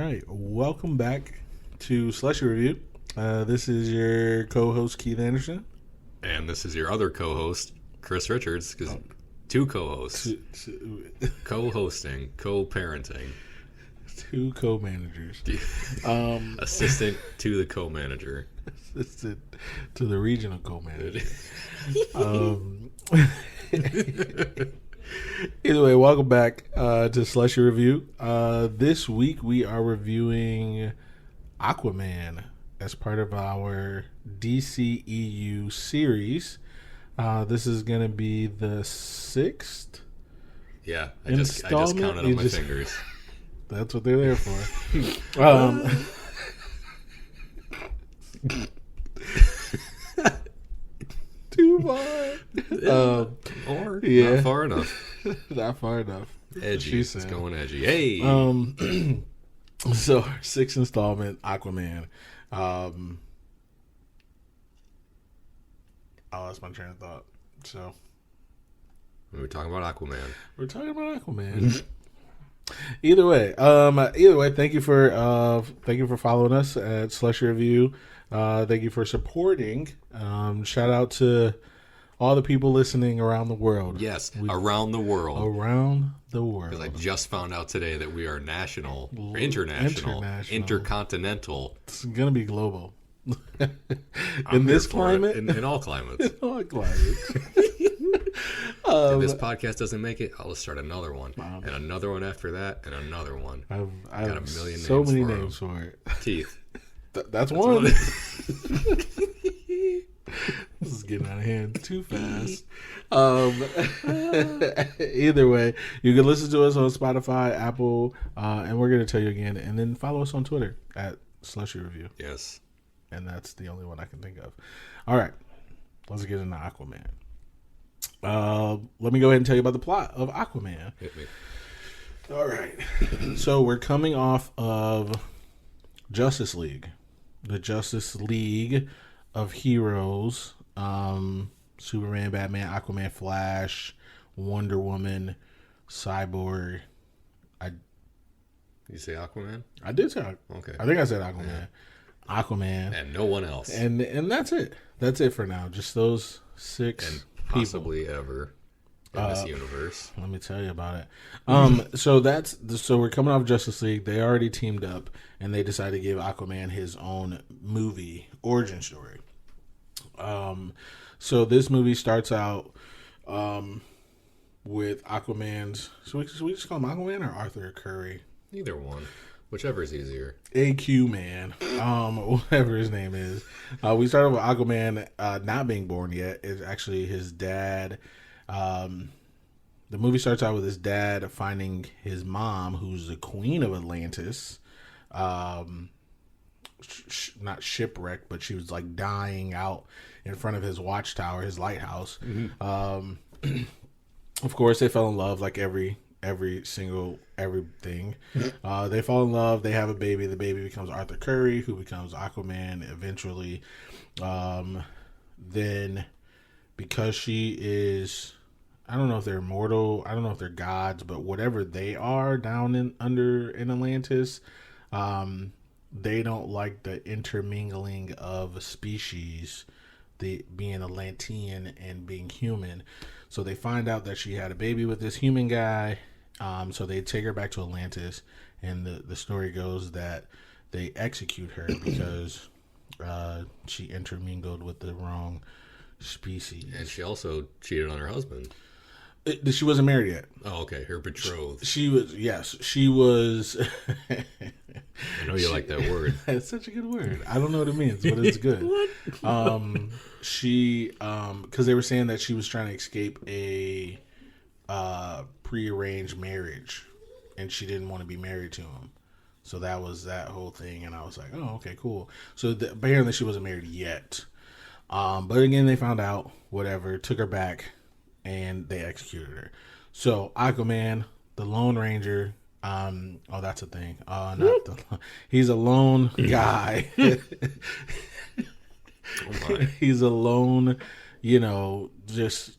right. Welcome back to Slushie Review. This is your co-host, Keith Anderson. And this is your other co-host, Chris Richards, because two co-hosts. Co-hosting, co-parenting. Two co-managers. Assistant to the co-manager. Assistant to the regional co-manager. Either way, welcome back to Slushie Review. This week we are reviewing Aquaman as part of our DCEU series. This is going to be the 6th. Yeah, I just counted on my fingers. That's what they're there for. Too far. Or yeah. not far enough. Not far enough. Edgy. It's going edgy. Hey. So our 6th installment, Aquaman. I lost my train of thought. So we're talking about Aquaman. We're talking about Aquaman. Either way, thank you for following us at Slushie Review. Thank you for supporting. Shout out to all the people listening around the world. Yes, around the world. Around the world. Because I just found out today that we are national, international, intercontinental. It's going to be global. In this climate? In all climates. In all climates. If this podcast doesn't make it, I'll just start another one. And another one after that, and another one. I've got a million names so many names for it. Keith. That's one. This is getting out of hand too fast. Either way, you can listen to us on Spotify, Apple, and we're going to tell you again. And then follow us on Twitter at Slushie Review. Yes. And that's the only one I can think of. All right. Let's get into Aquaman. Let me go ahead and tell you about the plot of Aquaman. Hit me. All right. So we're coming off of Justice League. The Justice League of Heroes. Superman, Batman, Aquaman, Flash, Wonder Woman, Cyborg. You say Aquaman? I did say okay. I think I said Aquaman. Yeah. Aquaman. And no one else. And that's it. That's it for now. Just those 6 and people. Possibly ever in this universe. Let me tell you about it. So we're coming off Justice League. They already teamed up, and they decided to give Aquaman his own movie origin story. So this movie starts out with Aquaman's. Should we just call him Aquaman or Arthur Curry? Either one, whichever is easier. AQ Man, whatever his name is. We started with Aquaman not being born yet. It's actually his dad. The movie starts out with his dad finding his mom, who's the queen of Atlantis. Not shipwrecked, but she was like dying out in front of his watchtower, his lighthouse. Mm-hmm. Of course, they fell in love like everything. They fall in love. They have a baby. The baby becomes Arthur Curry, who becomes Aquaman eventually. Then, because she is, I don't know if they're immortal. I don't know if they're gods, but whatever they are down in Atlantis, they don't like the intermingling of species, the being Atlantean and being human. So they find out that she had a baby with this human guy. So they take her back to Atlantis, and the story goes that they execute her because she intermingled with the wrong species. And she also cheated on her husband. She wasn't married yet. Oh, okay. Her betrothed. She was, yes. She was. I know you like that word. It's such a good word. I don't know what it means, but it's good. What? She, because they were saying that she was trying to escape a prearranged marriage, and she didn't want to be married to him. So that was that whole thing, and I was like, oh, okay, cool. So apparently she wasn't married yet. But again, they found out, whatever, took her back, and they executed her. So Aquaman, the Lone Ranger, that's a thing. He's a lone guy. Oh my. He's a lone, just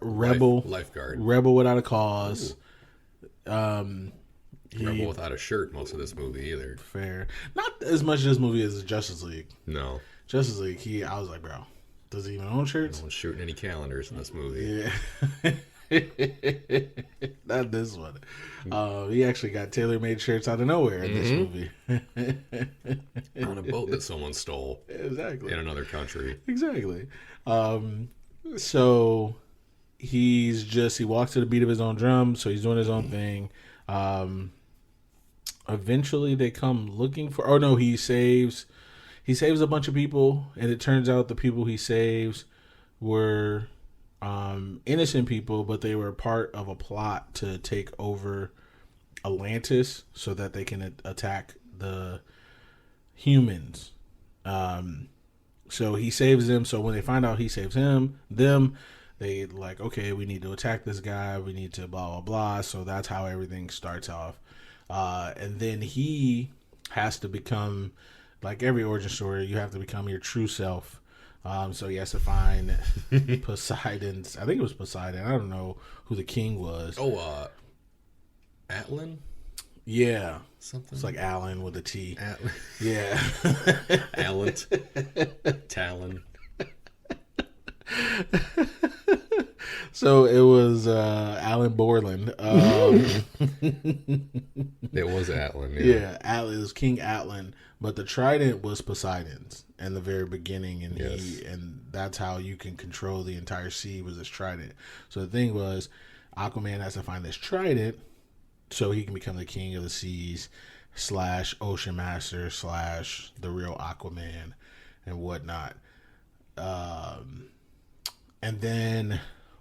rebel, lifeguard, rebel without a cause. Rebel without a shirt most of this movie either. Fair. Not as much of this movie as Justice League. No. Justice League, I was like, bro, does he even own shirts? No one's shooting any calendars in this movie. Yeah. Not this one. He actually got tailor-made shirts out of nowhere in this movie. On a boat that someone stole. Exactly. In another country. Exactly. So he walks to the beat of his own drum, so he's doing his own thing. Eventually they come looking for, he saves a bunch of people, and it turns out the people he saves were innocent people, but they were part of a plot to take over Atlantis so that they can attack the humans. So he saves them. So when they find out he saves them, they like, okay, we need to attack this guy. We need to blah, blah, blah. So that's how everything starts off. And then he has to become, like every origin story, you have to become your true self. So he has to find Poseidon's. I think it was Poseidon. I don't know who the king was. Atlan? Yeah. Something. It's like Alan with a T. Atlan. Yeah. Allant. Talon. So it was Alan Borland. It was Atlan. Yeah, Atlan. It was King Atlan, but the trident was Poseidon's in the very beginning, and and that's how you can control the entire sea was this trident. So the thing was, Aquaman has to find this trident so he can become the king of the seas / ocean master / the real Aquaman and whatnot. And then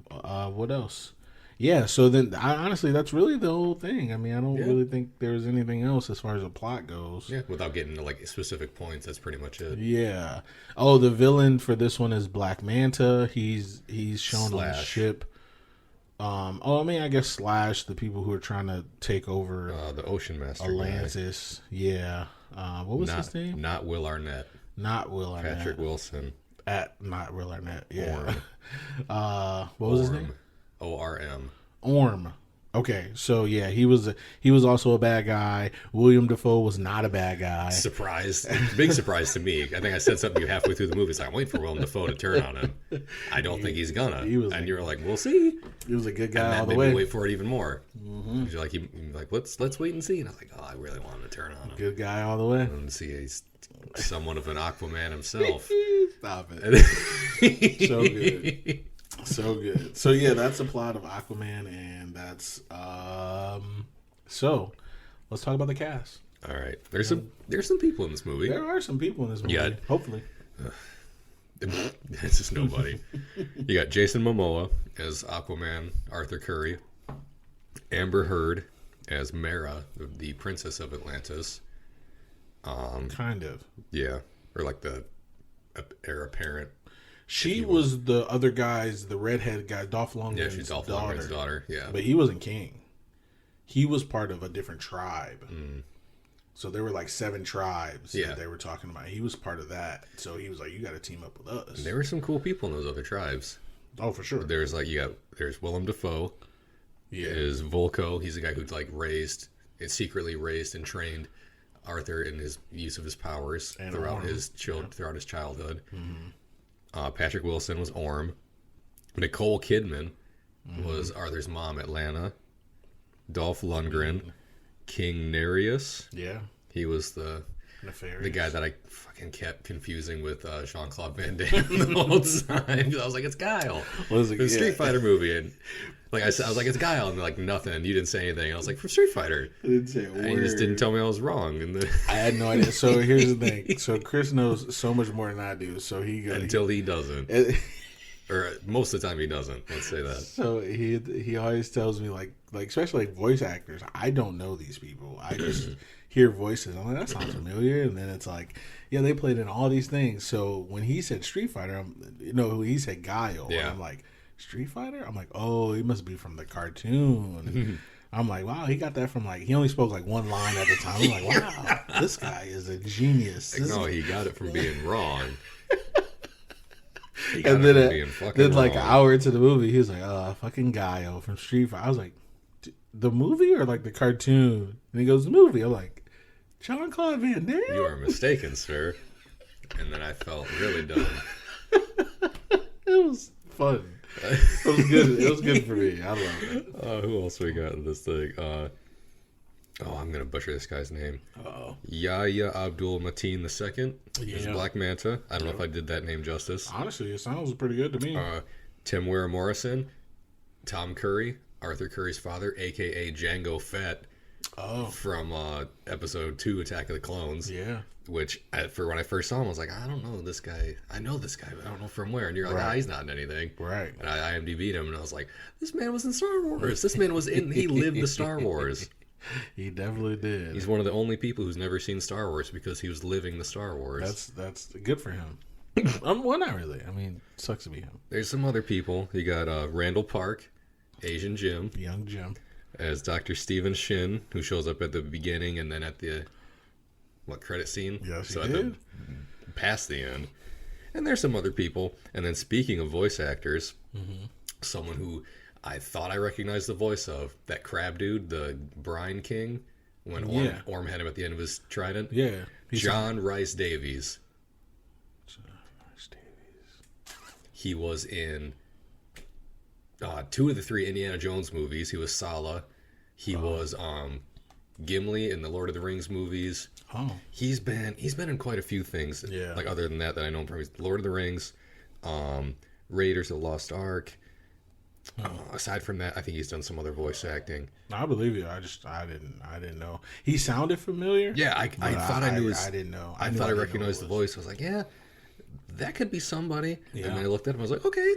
what else? Yeah, so then honestly, that's really the whole thing. I mean, I don't really think there's anything else as far as the plot goes. Yeah, without getting to like specific points, that's pretty much it. Yeah. Oh, the villain for this one is Black Manta. He's shown on the ship. I guess / the people who are trying to take over the Ocean Master Atlantis. Guy. Yeah. What was his name? Not Will Arnett. Not Will Arnett. Patrick Wilson. Not Will Arnett. Yeah. What Orm. was his name? ORM. Orm. Okay, so yeah, he was also a bad guy. William Dafoe was not a bad guy. Surprise. Big surprise to me. I think I said something to you halfway through the movie. So I'm waiting for William Dafoe to turn on him. I don't think he's gonna. And you were like, we'll see. He was a good guy and all the made way. Me wait for it even more. Mm-hmm. You're like, let's wait and see. And I'm like, oh, I really want him to turn on him. Good guy all the way. And see, he's somewhat of an Aquaman himself. Stop it. So good. So good. So yeah, that's the plot of Aquaman, and that's so let's talk about the cast. All right. There's some people in this movie. There are some people in this movie. Yeah. Hopefully. It's just nobody. You got Jason Momoa as Aquaman, Arthur Curry, Amber Heard as Mera, the Princess of Atlantis. Kind of. Yeah. Or like the heir apparent. She was the other guy's, the redhead guy, Dolph Lundgren's Yeah, she's Dolph Lundgren's daughter. Yeah. But he wasn't king. He was part of a different tribe. So there were like 7 tribes that they were talking about. He was part of that. So he was like, you got to team up with us. And there were some cool people in those other tribes. Oh, for sure. There's Willem Dafoe. Yeah. Is Volko. He's the guy who's like secretly raised and trained Arthur in his use of his powers throughout his childhood. Mm-hmm. Patrick Wilson was Orm. Nicole Kidman was Arthur's mom, Atlanta. Dolph Lundgren, King Nereus. Yeah. He was the guy that I fucking kept confusing with Jean-Claude Van Damme the whole time. I was like, it's Guile. What is it? The Street Fighter movie. And like I was like, it's Guile. And like, nothing. You didn't say anything. I was like, from Street Fighter. I didn't say a word. And you just didn't tell me I was wrong. And I had no idea. So here's the thing. So Chris knows so much more than I do. So until he doesn't. Or most of the time he doesn't. Let's say that. So he always tells me like especially like voice actors. I don't know these people. I just hear voices. I'm like, that sounds familiar. And then it's like, yeah, they played in all these things. So when he said Street Fighter, he said Guile. Yeah. And I'm like, Street Fighter? I'm like, oh, he must be from the cartoon. I'm like, wow, he got that from like, he only spoke like one line at the time. I'm like, wow, this guy is a genius. He got it from being wrong. And then like an hour into the movie, he was like, fucking Guile from Street Fighter. I was like, the movie or like the cartoon? And he goes, the movie. I'm like, Jean-Claude Van Damme? You are mistaken, sir. And then I felt really dumb. It was fun. It was good. It was good for me. I love it. Who else we got in this thing? I'm gonna butcher this guy's name. Uh-oh. Yahya Abdul Mateen II is Yeah. Black Manta. I don't know if I did that name justice. Honestly, it sounds pretty good to me. Tim Ware Morrison, Tom Curry, Arthur Curry's father, aka Django Fett, from episode 2, Attack of the Clones. Yeah. Which, for when I first saw him, I was like, I don't know this guy. I know this guy, but I don't know from where. And you're like, he's not in anything. Right. And I IMDb'd him, and I was like, this man was in Star Wars. This man was in. He lived the Star Wars. He definitely did. He's one of the only people who's never seen Star Wars because he was living the Star Wars. That's good for him. Well, not really. I mean, sucks to be him. There's some other people. You got Randall Park, Asian Jim, Young Jim, as Dr. Stephen Shin, who shows up at the beginning and then at the credit scene? Yes, so he did. Past the end. And there's some other people. And then speaking of voice actors, someone who I thought I recognized the voice of, that crab dude, the Brine King, when Orm had him at the end of his trident. Yeah. John Rhys Davies. He was in 2 of the 3 Indiana Jones movies. He was Sala. He was Gimli in the Lord of the Rings movies. Oh. He's been in quite a few things. Yeah. Like other than that I know him from. He's Lord of the Rings, Raiders of the Lost Ark. Aside from that, I think he's done some other voice acting. I believe you. I didn't know. He sounded familiar. Yeah, I thought I knew his. I didn't know. I thought I recognized the voice. I was like, yeah, that could be somebody. Yeah. And then I looked at him. I was like, okay,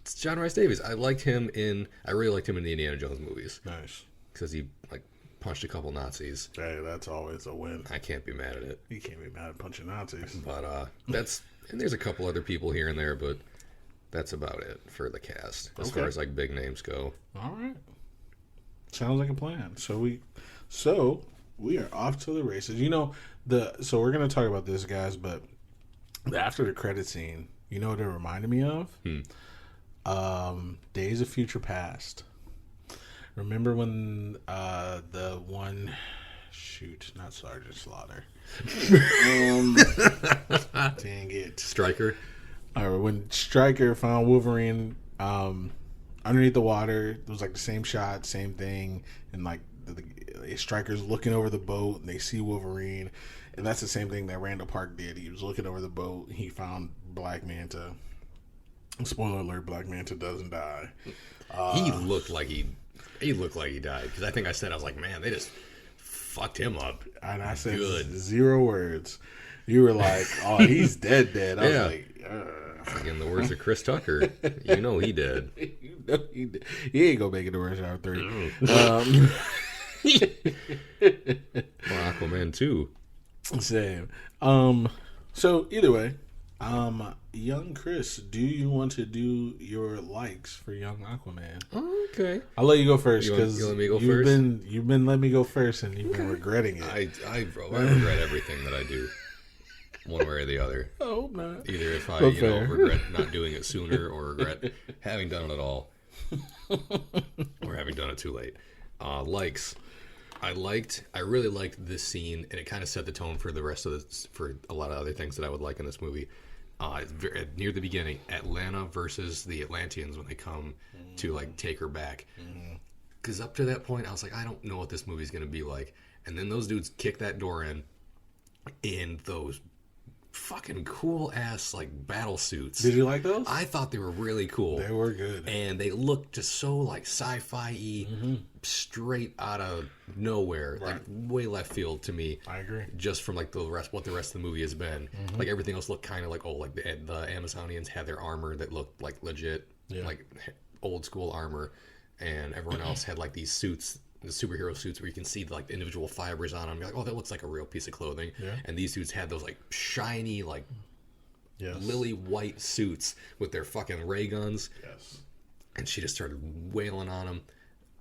it's John Rhys Davies. I really liked him in the Indiana Jones movies. Nice. Because he punched a couple Nazis. Hey, that's always a win. I can't be mad at it. You can't be mad at punching Nazis. But and there's a couple other people here and there, but that's about it for the cast as far as big names go. All right. Sounds like a plan. So we are off to the races. So we're gonna talk about this, guys, but after the credit scene, you know what it reminded me of? Days of Future Past. Remember when the one not Sergeant Slaughter. Dang it. Stryker. Or when Stryker found Wolverine underneath the water, it was like the same shot, same thing, and like the Stryker's looking over the boat and they see Wolverine, and that's the same thing that Randall Park did. He was looking over the boat and he found Black Manta. Spoiler alert: Black Manta doesn't die. He looked like he died, because I think I said, I was like, man, they just fucked him up. And I said 0 words. You were like, oh, he's dead. I was like, in the words of Chris Tucker, you know he did. He ain't gonna make it to Rush Hour 3. Or Aquaman 2. Same. So either way, young Chris, do you want to do your likes for young Aquaman? Okay. I'll let you go first, because you let me go first? You've been letting me go first, and you've been regretting it. I regret everything that I do, one way or the other. I hope not. Either if I regret not doing it sooner, or regret having done it at all, or having done it too late. Likes. I really liked this scene, and it kind of set the tone for the rest of for a lot of other things that I would like in this movie. Near the beginning, Atlanta versus the Atlanteans, when they come to take her back. Because up to that point, I was like, I don't know what this movie's going to be like. And then those dudes kick that door in those fucking cool ass battle suits. Did you like those? I thought they were really cool. They were good, and they looked just so sci-fi-y, straight out of nowhere, right. Way left field to me. I agree. Just from what the rest of the movie has been. Everything else looked kind of the Amazonians had their armor that looked legit, old school armor, and everyone else had these suits. The superhero suits where you can see the individual fibers on them. You're like, oh, that looks like a real piece of clothing. Yeah. And these dudes had those shiny, lily white suits with their fucking ray guns. Yes. And she just started wailing on them.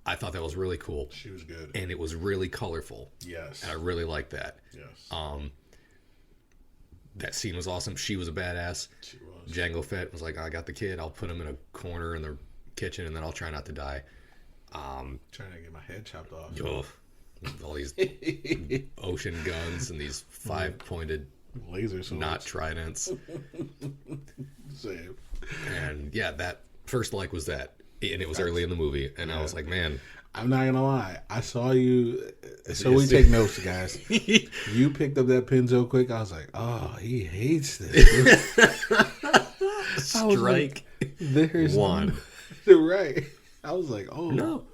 I thought that was really cool. She was good. And it was really colorful. Yes. And I really liked that. Yes. That scene was awesome. She was a badass. She was. Django Fett was like, I got the kid. I'll put him in a corner in the kitchen, and then I'll try not to die. Trying to get my head chopped off. Yo, all these ocean guns and these 5-pointed laser swords, not tridents. Same. And yeah, that first like was that, and it was early in the movie, and I was like, man, I'm not gonna lie, I saw you. So we take notes, guys. You picked up that pen so quick. I was like, oh, he hates this. Strike there's one. Right. I was like, oh no.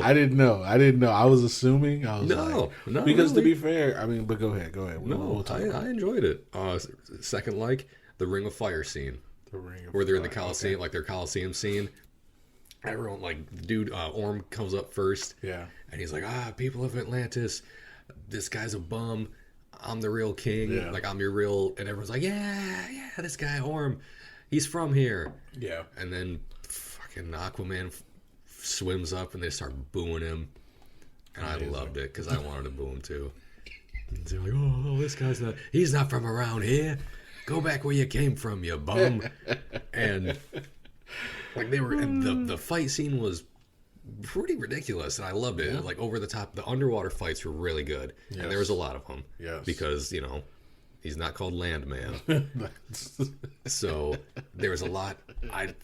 I didn't know. I was assuming. I was no, because really. To be fair, I mean, but go ahead. No, I enjoyed it. Second like the Ring of Fire scene, where they're in the Coliseum, okay. Like their Coliseum scene. Everyone, like, the dude, Orm comes up first. Yeah. And he's like, people of Atlantis, this guy's a bum. I'm the real king. Yeah. Like, I'm your real... And everyone's like, yeah, this guy, Orm, he's from here. Yeah. And then fucking Aquaman swims up and they start booing him. And I loved it because I wanted to boo him too. And they're like, oh, this guy's not... He's not from around here. Go back where you came from, you bum. And... Like they were, and the fight scene was pretty ridiculous, and I loved it. Yeah. Like over the top, the underwater fights were really good, and there was a lot of them. Yes, because he's not called Landman, so there was a lot. I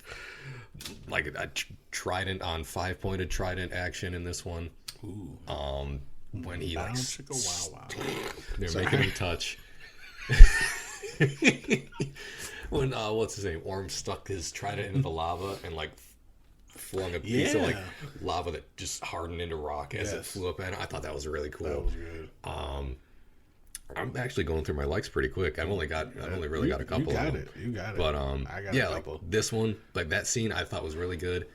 like a trident on 5-pointed trident action in this one. Ooh. When he like wow. They're making him touch. When what's his name? Orm stuck his trident into the lava and like flung a piece of like lava that just hardened into rock as it flew up at him. I thought that was really cool. That was good. I'm actually going through my likes pretty quick. I've only really got a couple. You got it. But I got a couple. Like this one, like that scene, I thought was really good.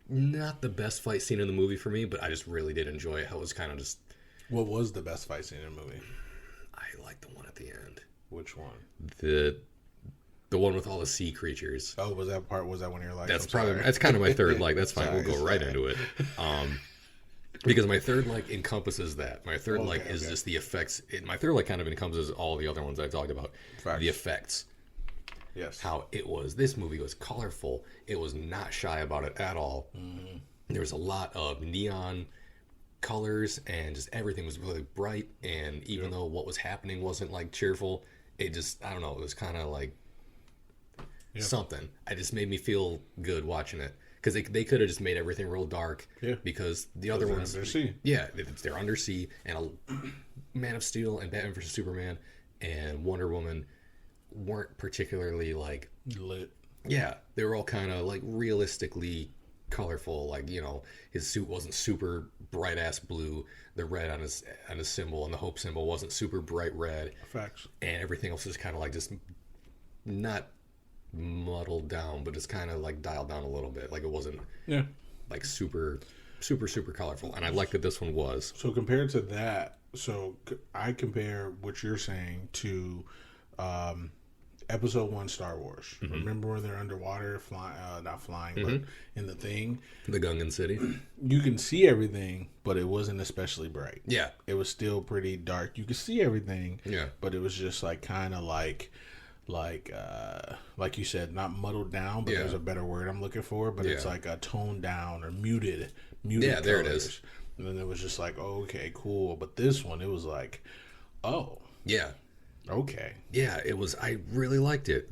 Not the best fight scene in the movie for me, but I just really did enjoy it. How it was kind of just. What was the best fight scene in the movie? I like the one at the end. Which one? The one with all the sea creatures. Oh, was that when you're like? That's kind of my third like. That's fine. We'll go right into it. Because my third like encompasses that. My third like is just the effects. My third like kind of encompasses all the other ones I talked about. Facts. The effects. Yes. How it was. This movie was colorful. It was not shy about it at all. Mm-hmm. There was a lot of neon colors and just everything was really bright. And even though what was happening wasn't like cheerful. It just, I don't know, it was kind of like something. It just made me feel good watching it. Because they could have just made everything real dark. Yeah. Because the other ones... Undersea. Yeah, they're undersea. And Man of Steel and Batman vs. Superman and Wonder Woman weren't particularly like... lit. Yeah, they were all kind of like realistically colorful. Like, his suit wasn't super bright-ass blue. The red on his symbol and the hope symbol wasn't super bright red. Facts. And everything else is kind of like just not muddled down, but just kind of like dialed down a little bit. Like it wasn't like super colorful. And I like that this one was. So compared to that, I compare what you're saying to Episode 1 Star Wars. Mm-hmm. Remember where they're underwater, not flying, but in the thing? The Gungan City. You can see everything, but it wasn't especially bright. Yeah. It was still pretty dark. You could see everything. Yeah. But it was just like kind of like you said, not muddled down, but there's a better word I'm looking for, but it's like a toned down or muted Yeah, there it is. And then it was just like, oh, okay, cool. But this one, it was like, oh. Yeah. Okay. Yeah, it was. I really liked it.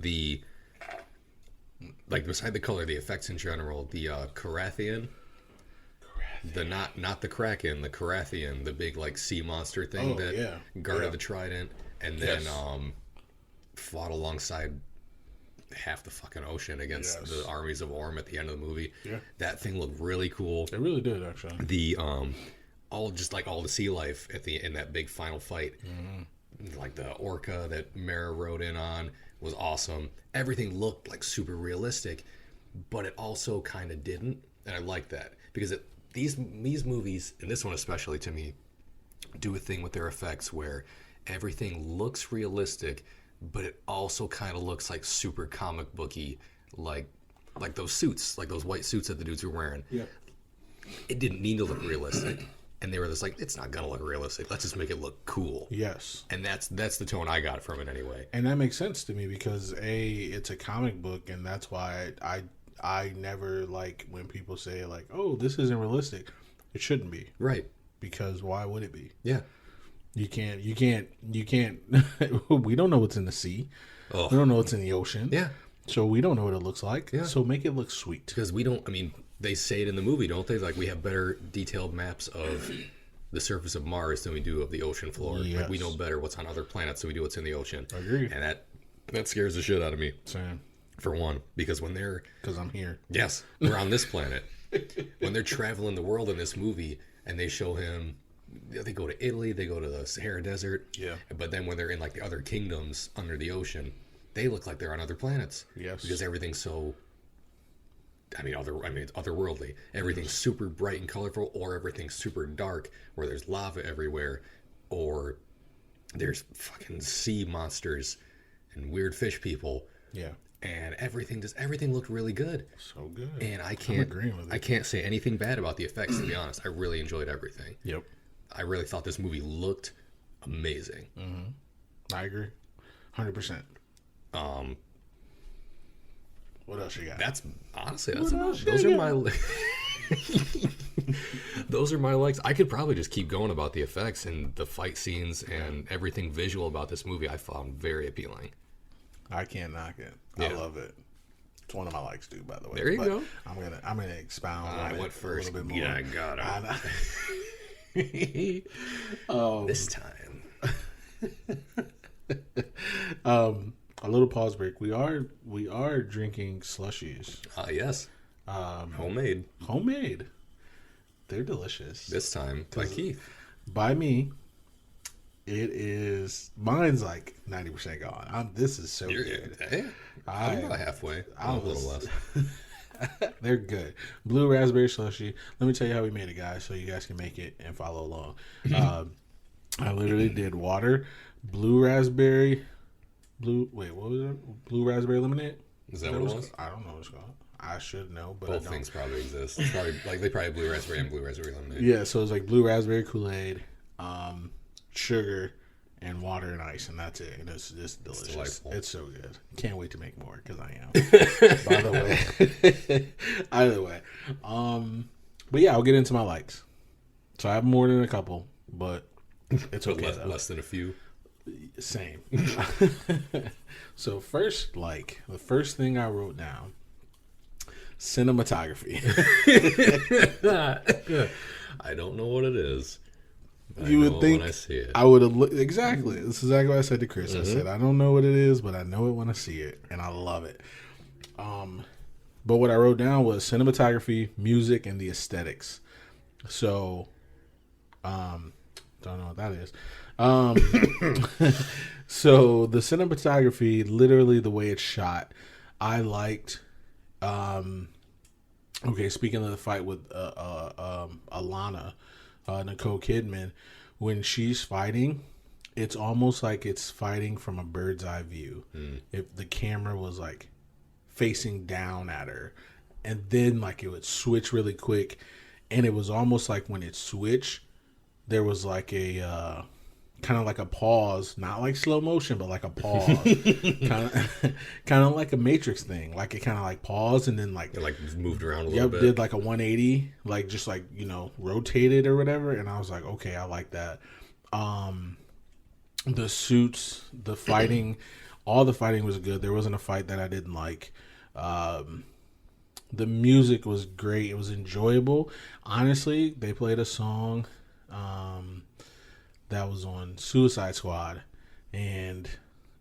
Beside the color, the effects in general, the Carathian, the not the Kraken, the Carathian, the big like sea monster thing guarded the trident, and then fought alongside half the fucking ocean against the armies of Orm at the end of the movie. Yeah, that thing looked really cool. It really did, actually. The all the sea life in that big final fight. Mm-hmm. Like the orca that Mara rode in on was awesome. Everything looked like super realistic, but it also kind of didn't, and I like that because these movies, and this one especially to me, do a thing with their effects where everything looks realistic, but it also kind of looks like super comic booky, like those suits, like those white suits that the dudes were wearing. Yeah, it didn't need to look realistic. And they were just like, it's not going to look realistic. Let's just make it look cool. Yes. And that's the tone I got from it anyway. And that makes sense to me because, it's a comic book, and that's why I I never like when people say like, "Oh, this isn't realistic." It shouldn't be, Right. because why would it be? Yeah. You can't. We don't know what's in the sea. Oh. We don't know what's in the ocean. Yeah. So we don't know what it looks like. Yeah. So make it look sweet. Because we don't, I mean, they say it in the movie, don't they? Like, we have better detailed maps of the surface of Mars than we do of the ocean floor. Yes. Like, we know better what's on other planets than we do what's in the ocean. Agreed. And that scares the shit out of me, Same. for one. Because when they're... Because I'm here. Yes, we're on this planet. When they're traveling the world in this movie, and they show him... They go to Italy, they go to the Sahara Desert. Yeah. But then when they're in, like, the other kingdoms under the ocean, they look like they're on other planets. Yes. Because everything's so... it's otherworldly. Everything's super bright and colorful, or everything's super dark, where there's lava everywhere, or there's fucking sea monsters and weird fish people. Yeah. And everything looked really good. So good. And I'm agreeing with it. I can't say anything bad about the effects, to be honest. I really enjoyed everything. Yep. I really thought this movie looked amazing. Mm-hmm. I agree. 100%. What else you got? Those are my those are my likes. I could probably just keep going about the effects and the fight scenes and everything visual about this movie. I found very appealing. I can't knock it. Yeah. I love it. It's one of my likes too, by the way. There you go. I'm gonna expound on I it went first. a little bit more. Yeah, I got it. This time. A little pause break. We are drinking slushies. Yes. Homemade. Homemade. They're delicious. This time by Keith. By me. It is. Mine's like 90% gone. This is so good. Hey, I'm about halfway. A little less. They're good. Blue raspberry slushy. Let me tell you how we made it, guys, so you guys can make it and follow along. I literally did water, blue raspberry, what was it? Blue raspberry lemonade. Is that what it was? I don't know what it's called. I should know, but both I don't. things probably exist. It's probably like they probably have blue raspberry and blue raspberry lemonade. Yeah, so it's like blue raspberry Kool-Aid, sugar, and water and ice, and that's it. And it's just delicious. It's so good. Can't wait to make more because I am. By the way, either way, but yeah, I'll get into my likes. So I have more than a couple, but it's okay. Less than a few. Same. So first, the first thing I wrote down, cinematography. I don't know what it is. You would think when I see it. I would have exactly. This is exactly what I said to Chris. I said I don't know what it is, but I know it when I see it, and I love it. But what I wrote down was cinematography, music, and the aesthetics. So, don't know what that is. So the cinematography, literally the way it's shot, I liked. Okay, speaking of the fight with Alana, Nicole Kidman, when she's fighting, it's almost like it's fighting from a bird's eye view. If the camera was like facing down at her, and then like it would switch really quick, and it was almost like when it switched, there was like a kind of like a pause, not like slow motion, but like a pause, kind of like a Matrix thing. Like it kind of like paused and then like it like moved around a little bit. Did like a 180, like just like rotated or whatever. And I was like, okay, I like that. The suits, the fighting, all the fighting was good. There wasn't a fight that I didn't like. The music was great. It was enjoyable. Honestly, they played a song that was on Suicide Squad, and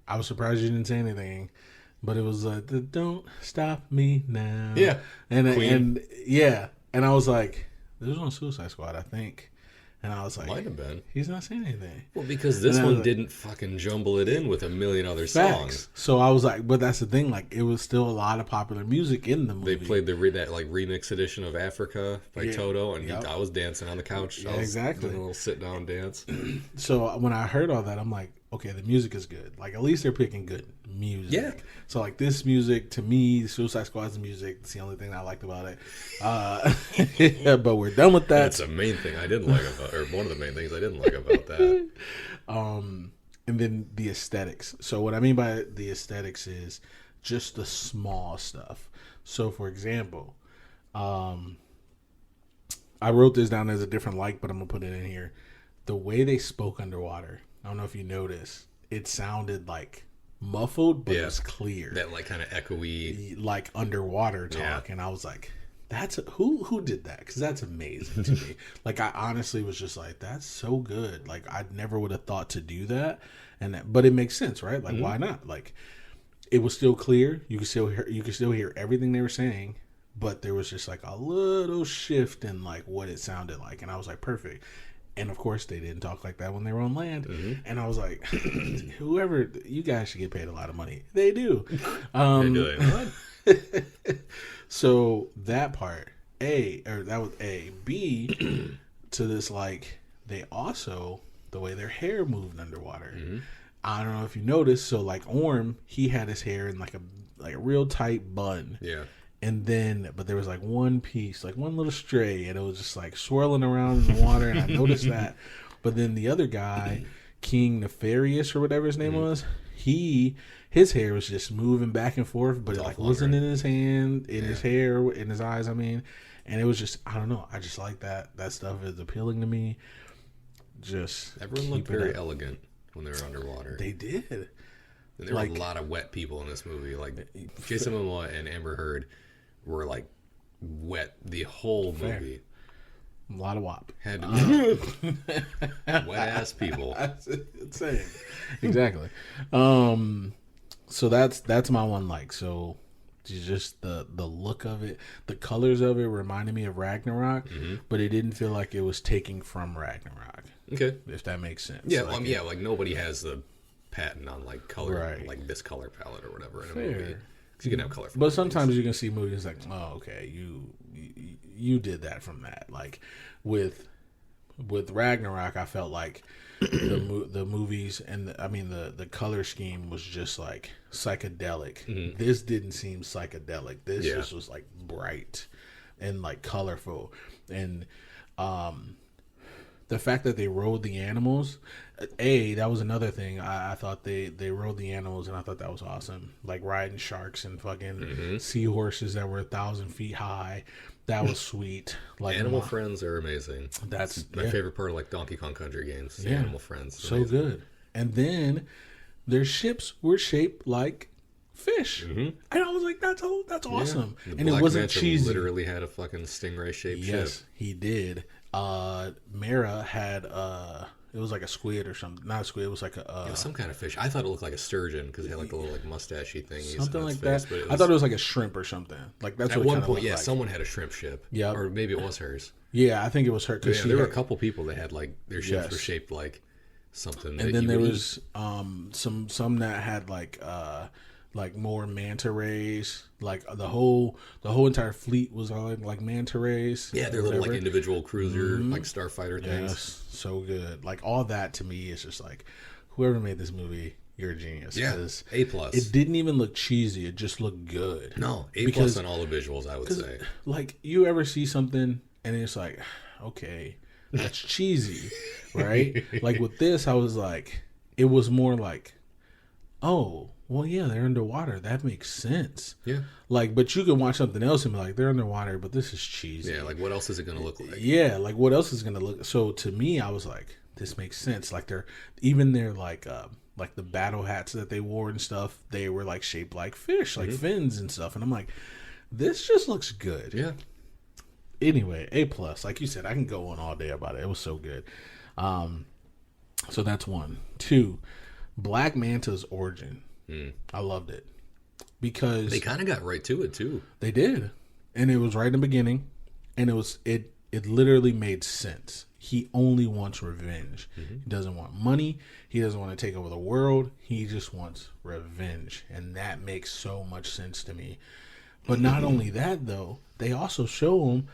I was surprised you didn't say anything, but it was like the "Don't Stop Me Now." Yeah, and yeah, and I was like, "This was on Suicide Squad, I think," and I was like, "Might have been." He's not saying anything. Well, because this one didn't fucking jumble it in with a million other songs. So I was like, but that's the thing. Like, it was still a lot of popular music in the movie. They played that like remix edition of Africa by Toto, and I was dancing on the couch. Yeah, exactly. Doing a little sit down dance. So when I heard all that, I'm like, okay, the music is good. Like, at least they're picking good music. Yeah. So like this music, to me, Suicide Squad's music, it's the only thing I liked about it. But we're done with that. That's the main thing I didn't like about, or one of the main things I didn't like about that. And then the aesthetics. So what I mean by the aesthetics is just the small stuff. So, for example, I wrote this down as a different like, but I'm gonna put it in here. The way they spoke underwater, I don't know if you noticed, it sounded like muffled, but it was clear. That like kind of echoey, like underwater talk, and I was like, "That's who did that?" Because that's amazing to me. Like I honestly was just like, "That's so good." Like I never would have thought to do that, but it makes sense, right? Like why not? Like it was still clear. You could still hear everything they were saying. But there was just like a little shift in like what it sounded like, and I was like, perfect. And of course, they didn't talk like that when they were on land. And I was like, whoever, you guys should get paid a lot of money. They do. So that part, that was A. B, to this like they also the way their hair moved underwater. I don't know if you noticed. So like Orm, he had his hair in like a real tight bun. Yeah. And then, but there was like one piece, like one little stray, and it was just like swirling around in the water, and I noticed that. But then the other guy, King Nefarious or whatever his name was, his hair was just moving back and forth, but it like wasn't in his hand, in his hair, in his eyes. I mean, and it was just, I don't know. I just like that. That stuff is appealing to me. Just everyone looked very elegant when they were underwater. They did. And there were a lot of wet people in this movie. Like Jason Momoa and Amber Heard were like wet the whole movie. A lot of WAP. Had wet ass people. Insane. Exactly. So that's my one like. So just the look of it, the colors of it reminded me of Ragnarok, but it didn't feel like it was taking from Ragnarok. Okay, if that makes sense. Yeah, like, like nobody has the patent on like color, like this color palette or whatever in a movie. Because you can have color. But sometimes you can see movies like, oh, okay, you did that from that. Like with Ragnarok, I felt like the movies and the color scheme was just like psychedelic. This didn't seem psychedelic. This just was like bright and like colorful, and the fact that they rode the animals, that was another thing. I thought they rode the animals, and I thought that was awesome. Like riding sharks and fucking seahorses that were 1,000 feet high. That was sweet. Like animal friends are amazing. That's my favorite part of like Donkey Kong Country games. The animal friends, so good. And then their ships were shaped like fish, and I was like, "That's awesome." And it wasn't cheesy. Literally had a fucking stingray shaped ship. Yes, he did. Mara had it was like a squid or something. Not a squid. It was like it was some kind of fish. I thought it looked like a sturgeon because it had like the little like mustachy thing. Something like that. I thought it was like a shrimp or something. Like that's at what one point. Like. Someone had a shrimp ship. Yeah, or maybe it was hers. Yeah, I think it was her. Cause there were a couple people that had like their ships were shaped like something. And then there was some that had like more manta rays. Like the whole entire fleet was on like manta rays. Yeah, they're little like individual cruiser like starfighter things. Yes, so good. Like all that to me is just like whoever made this movie, you're a genius. Yeah, A+. It didn't even look cheesy. It just looked good. No, A+ on all the visuals. I would say. Like you ever see something and it's like, okay, that's cheesy, right? Like with this, I was like, it was more like, oh. Well, yeah, they're underwater. That makes sense. Yeah. Like, but you can watch something else and be like, they're underwater, but this is cheesy. Yeah, like what else is it going to look like? Yeah, like what else is going to look? So to me, I was like, this makes sense. Like their like the battle hats that they wore and stuff, they were like shaped like fish, like fins and stuff. And I'm like, this just looks good. Yeah. Anyway, A+. Like you said, I can go on all day about it. It was so good. So that's 1. 2, Black Manta's origin. I loved it because they kind of got right to it too. They did, and it was right in the beginning, and it literally made sense. He only wants revenge. He doesn't want money. He doesn't want to take over the world. He just wants revenge, and that makes so much sense to me. But not only that, though, they also show him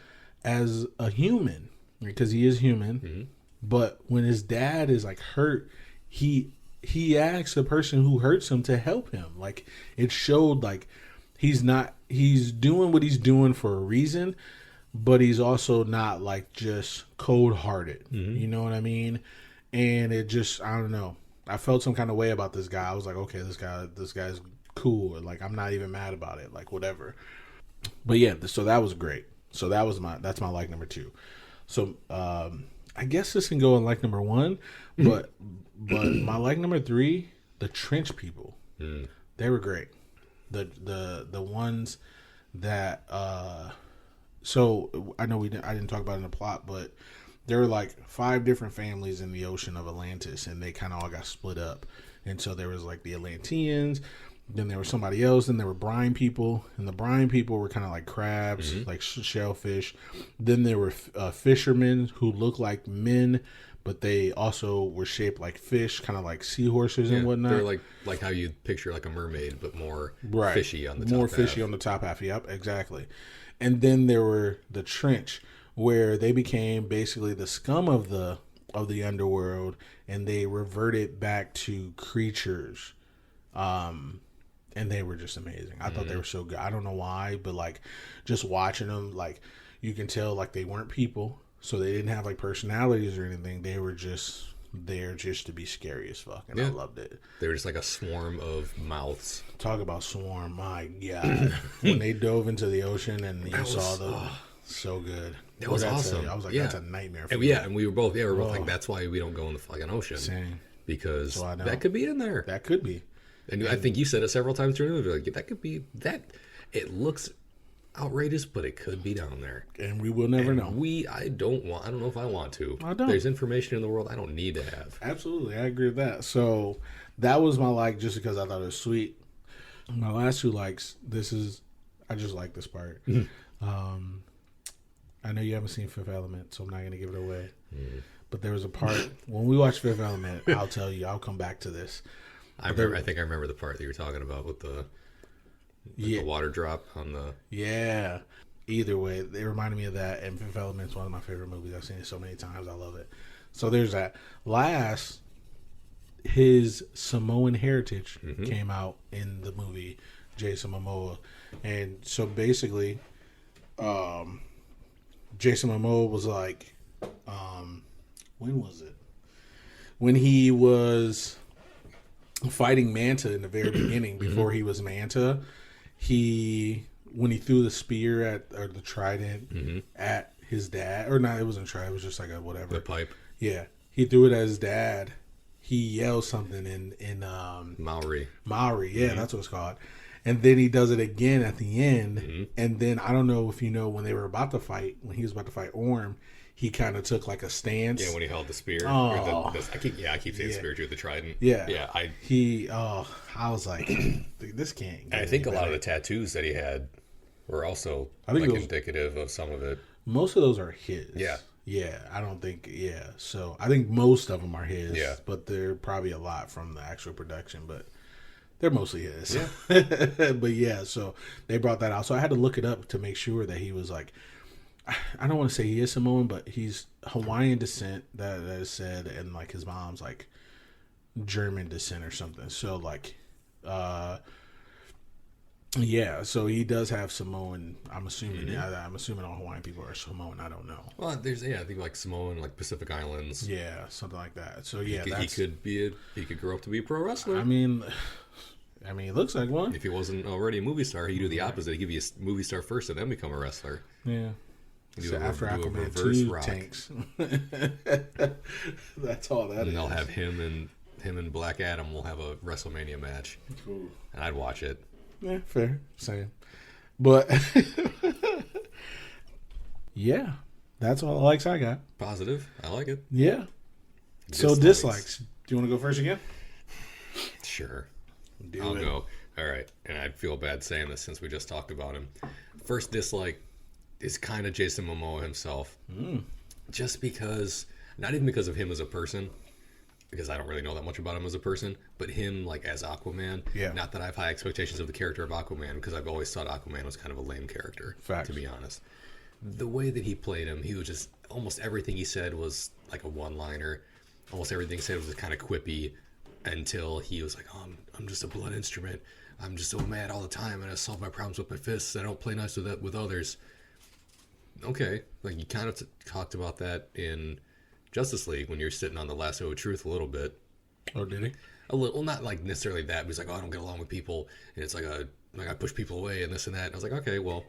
as a human because he is human. But when his dad is like hurt, he asks the person who hurts him to help him. Like it showed like he's doing what he's doing for a reason, but he's also not like just cold hearted. You know what I mean? And it just, I don't know. I felt some kind of way about this guy. I was like, okay, this guy's cool. Like I'm not even mad about it. Like whatever. But yeah, so that was great. So that's my like number 2. So I guess this can go in like number 1, but my like number 3, the trench people. They were great. The ones that so I know I didn't talk about it in the plot, but there were like 5 different families in the ocean of Atlantis, and they kind of all got split up. And so there was like the Atlanteans, then there was somebody else, then there were brine people, and the brine people were kind of like crabs, like shellfish. Then there were fishermen who looked like men, but they also were shaped like fish, kind of like seahorses and whatnot. They're like how you picture like a mermaid, but more fishy on the top half. More fishy on the top half. Yep, exactly. And then there were the trench, where they became basically the scum of the underworld, and they reverted back to creatures. And they were just amazing. I thought they were so good. I don't know why, but like just watching them, like you can tell like they weren't people, so they didn't have like personalities or anything. They were just there just to be scary as fuck, and I loved it. They were just like a swarm of mouths. Talk about swarm, my God. When they dove into the ocean and you saw them, so good. That was awesome. I was like, that's a nightmare for me. Yeah, and we were both like, that's why we don't go in the fucking ocean. Same. Because that could be in there. That could be. And I think you said it several times during the movie, like, that could be that. It looks outrageous, but it could be down there. And we will never know. I don't know if I want to. I don't. There's information in the world I don't need to have. Absolutely. I agree with that. So that was my like, just because I thought it was sweet. My last 2 likes, I just like this part. I know you haven't seen Fifth Element, so I'm not going to give it away. But there was a part, when we watch Fifth Element, I'll tell you, I'll come back to this. I think I remember the part that you were talking about with the water drop on the... Yeah. Either way, it reminded me of that, and Fifth Element is one of my favorite movies. I've seen it so many times. I love it. So there's that. Last, his Samoan heritage came out in the movie, Jason Momoa. And so basically, Jason Momoa was like, when was it? When he was fighting Manta in the very beginning, before he was Manta, when he threw the spear or the trident at his dad, or not, it wasn't a trident, it was just like a whatever. The pipe. Yeah. He threw it at his dad. He yelled something in Maori. Yeah, that's what it's called. And then he does it again at the end. And then I don't know if you know, when he was about to fight Orm, he kind of took like a stance. Yeah, when he held the spear. Oh. I keep saying spear too, the trident. Yeah. Yeah. I was like, this can't. And I think a lot of the tattoos that he had were also indicative of some of it. Most of those are his. Yeah. Yeah, I don't think, so I think most of them are his. Yeah. But they're probably a lot from the actual production, but they're mostly his. Yeah. But yeah, so they brought that out. So I had to look it up to make sure that he was like, I don't want to say he is Samoan, but he's Hawaiian descent, that is said, and like his mom's like German descent or something. So like, yeah, so he does have Samoan. I'm assuming. I'm assuming all Hawaiian people are Samoan. I don't know. Well, I think like Samoan, like Pacific Islands. Yeah, something like that. So yeah, he could grow up to be a pro wrestler. I mean, it looks like one. If he wasn't already a movie star, he'd do the opposite. He'd give you a movie star first and then become a wrestler. Yeah. So after Aquaman 2 tanks. That's all that and is. They'll have him and Black Adam will have a WrestleMania match. Cool. And I'd watch it. Yeah, fair. Same. But yeah, that's all the likes I got. Positive. I like it. Yeah. So dislikes. Do you want to go first again? Sure. I'll go. All right. And I feel bad saying this since we just talked about him. First dislike is kind of Jason Momoa himself. Just because, not even because of him as a person, because I don't really know that much about him as a person, but him like as Aquaman. Yeah. Not that I have high expectations of the character of Aquaman, because I've always thought Aquaman was kind of a lame character. Facts. To be honest. The way that he played him, he was just, almost everything he said was like a one-liner. Almost everything he said was kind of quippy, until he was like, oh, I'm just a blood instrument. I'm just so mad all the time, and I solve my problems with my fists. I don't play nice with others. Okay, like you kind of talked about that in Justice League when you're sitting on the lasso of truth a little bit. Oh, did he? A little, not like necessarily that, but he's like, oh, I don't get along with people, and it's like I push people away and this and that. And I was like, okay, well,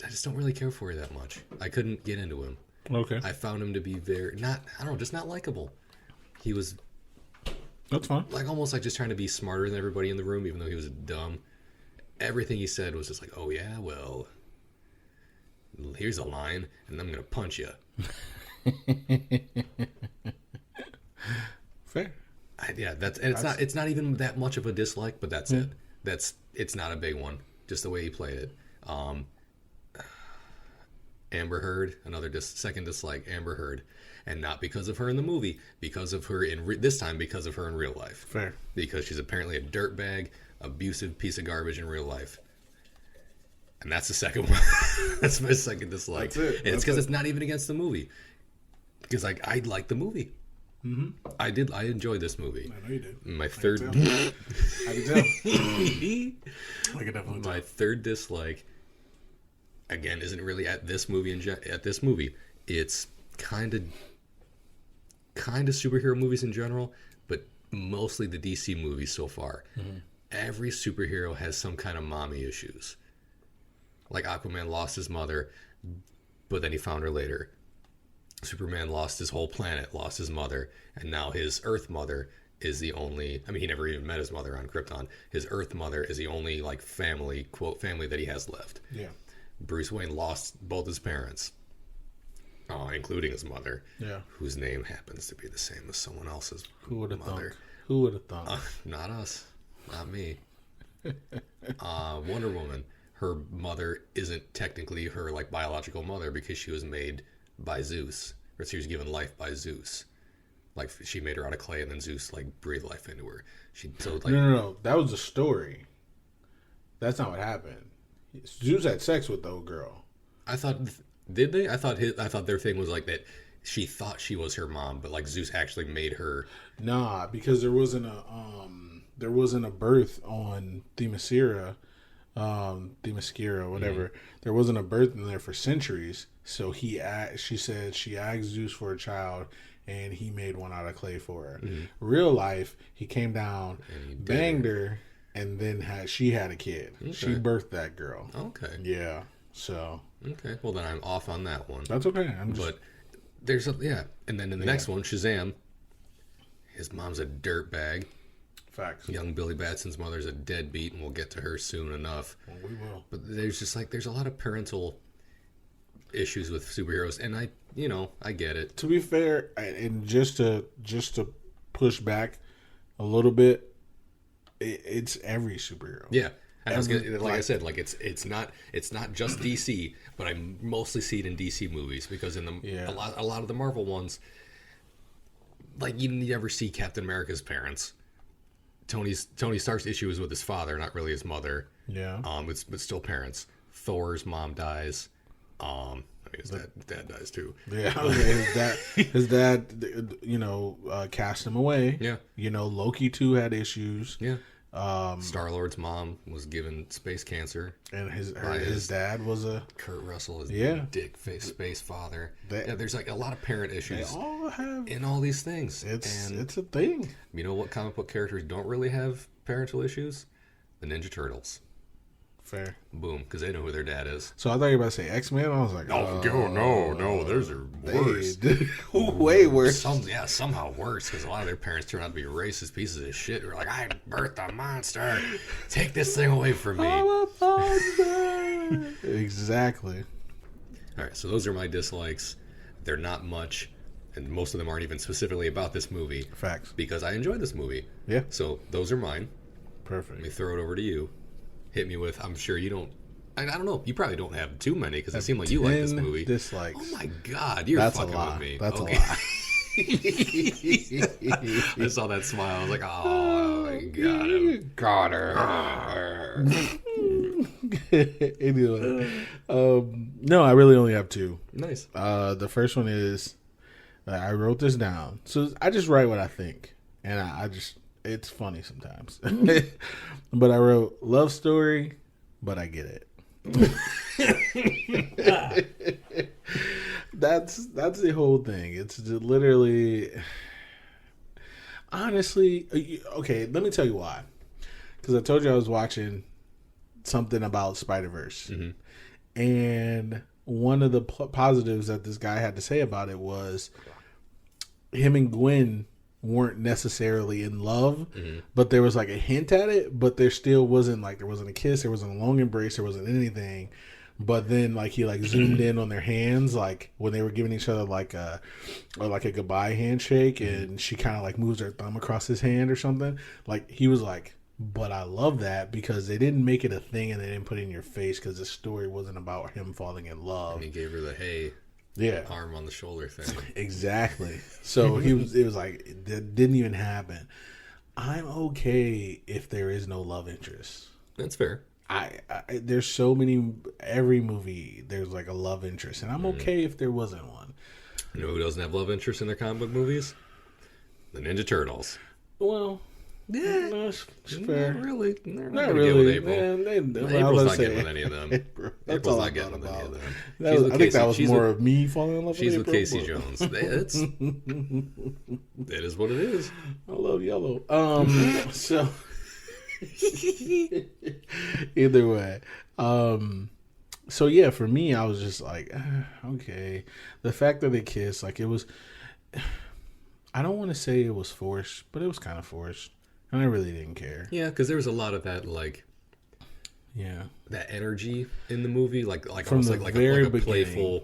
I just don't really care for you that much. I couldn't get into him. Okay. I found him to be just not likable. He was That's fine. like almost like just trying to be smarter than everybody in the room, even though he was dumb. Everything he said was just like, oh yeah, well, here's a line, and I'm gonna punch you. Fair. It's not even that much of a dislike, but that's it. It's not a big one. Just the way he played it. Amber Heard, another second dislike. Amber Heard, and not because of her in the movie, because of her this time because of her in real life. Fair. Because she's apparently a dirtbag, abusive piece of garbage in real life. And that's the second one. That's my second dislike. That's it. And it's because it's not even against the movie. Because I like the movie. Mm-hmm. I enjoyed this movie. I know you did. My third. I can tell. I can definitely tell. My third dislike, again, isn't really at this movie. It's kind of superhero movies in general, but mostly the DC movies so far. Mm-hmm. Every superhero has some kind of mommy issues. Like Aquaman lost his mother, but then he found her later. Superman lost his whole planet, lost his mother, and now his Earth mother is the only... I mean, he never even met his mother on Krypton. His Earth mother is the only, like, family, quote, family that he has left. Yeah. Bruce Wayne lost both his parents, including his mother, whose name happens to be the same as someone else's Who would have mother. thunk? Who would have thunk? Not us. Not me. Wonder Woman. Her mother isn't technically her, like, biological mother because she was made by Zeus, or she was given life by Zeus. Like, she made her out of clay, and then Zeus, like, breathed life into her. No. That was the story. That's not what happened. Zeus had sex with the old girl. I thought, did they? I thought their thing was like that. She thought she was her mom, but like Zeus actually made her. Nah, because there wasn't a birth on Themyscira, whatever. Mm-hmm. There wasn't a birth in there for centuries. So she said she asked Zeus for a child, and he made one out of clay for her. Mm-hmm. Real life, he came down, banged her, and then she had a kid. Okay. She birthed that girl. Okay. Yeah. So. Okay. Well, then I'm off on that one. That's okay. But there's and then in the next one, Shazam. His mom's a dirtbag. Facts. Young Billy Batson's mother's a deadbeat, and we'll get to her soon enough. Well, we will. But there's a lot of parental issues with superheroes, and I get it. To be fair, and just to push back a little bit, it's every superhero. Yeah, and I was gonna, like I said, like it's not just DC, but I mostly see it in DC movies because in a lot of the Marvel ones, like you never see Captain America's parents. Tony Stark's issue is with his father, not really his mother. Yeah. But still parents. Thor's mom dies. I mean, his dad dies too. Yeah, his dad, cast him away. Yeah. Loki too had issues. Yeah. Star-Lord's mom was given space cancer, and his dad was Kurt Russell is dick face space father. There's like a lot of parent issues. They all have in all these things. It's a thing. You know what comic book characters don't really have parental issues? The Ninja Turtles. Fair. Boom, because they know who their dad is. So I thought you were about to say X-Men. I was like, no, those are worse. Way worse. Somehow worse, because a lot of their parents turn out to be racist pieces of shit. Who are like, I birthed a monster. Take this thing away from me. I'm a monster. Exactly. All right, so those are my dislikes. They're not much, and most of them aren't even specifically about this movie. Facts. Because I enjoyed this movie. Yeah. So those are mine. Perfect. Let me throw it over to you. Hit me with, I'm sure you don't, I don't know, you probably don't have too many because it seemed like you like this movie. Dislikes. Oh my God, you're fucking with me. That's okay. a lie. I saw that smile. I was like, oh, I got him. Got her. Anyway, no, I really only have two. Nice. The first one is, I wrote this down. So I just write what I think. And I just, it's funny sometimes. But I wrote love story, but I get it. That's the whole thing. It's literally, honestly, okay, let me tell you why. Because I told you I was watching something about Spider-Verse. Mm-hmm. And one of the positives that this guy had to say about it was him and Gwen weren't necessarily in love, but there was like a hint at it, but there still wasn't like, there wasn't a kiss, there wasn't a long embrace, there wasn't anything. But then like he like zoomed in on their hands, like when they were giving each other like a goodbye handshake, and she kind of like moves her thumb across his hand or something. Like he was like, but I love that because they didn't make it a thing and they didn't put it in your face because the story wasn't about him falling in love. And he gave her the hey. Yeah, arm on the shoulder thing. Exactly. So it was like that didn't even happen. I'm okay if there is no love interest. That's fair. I there's so many, every movie there's like a love interest, and I'm okay if there wasn't one. You know who doesn't have love interest in their comic book movies? The Ninja Turtles. Well, yeah, that's fair. Not really. Not really. April's not getting with any of them. April's not getting with any of them. I think that was more of me falling in love with She's April. with Casey Jones. It is what it is. I love yellow. So either way. So yeah, for me, I was just like, okay. The fact that they kissed, like it was, I don't want to say it was forced, but it was kind of forced. And I really didn't care. Yeah, because there was a lot of that, like, that energy in the movie, like from almost the like very a playful,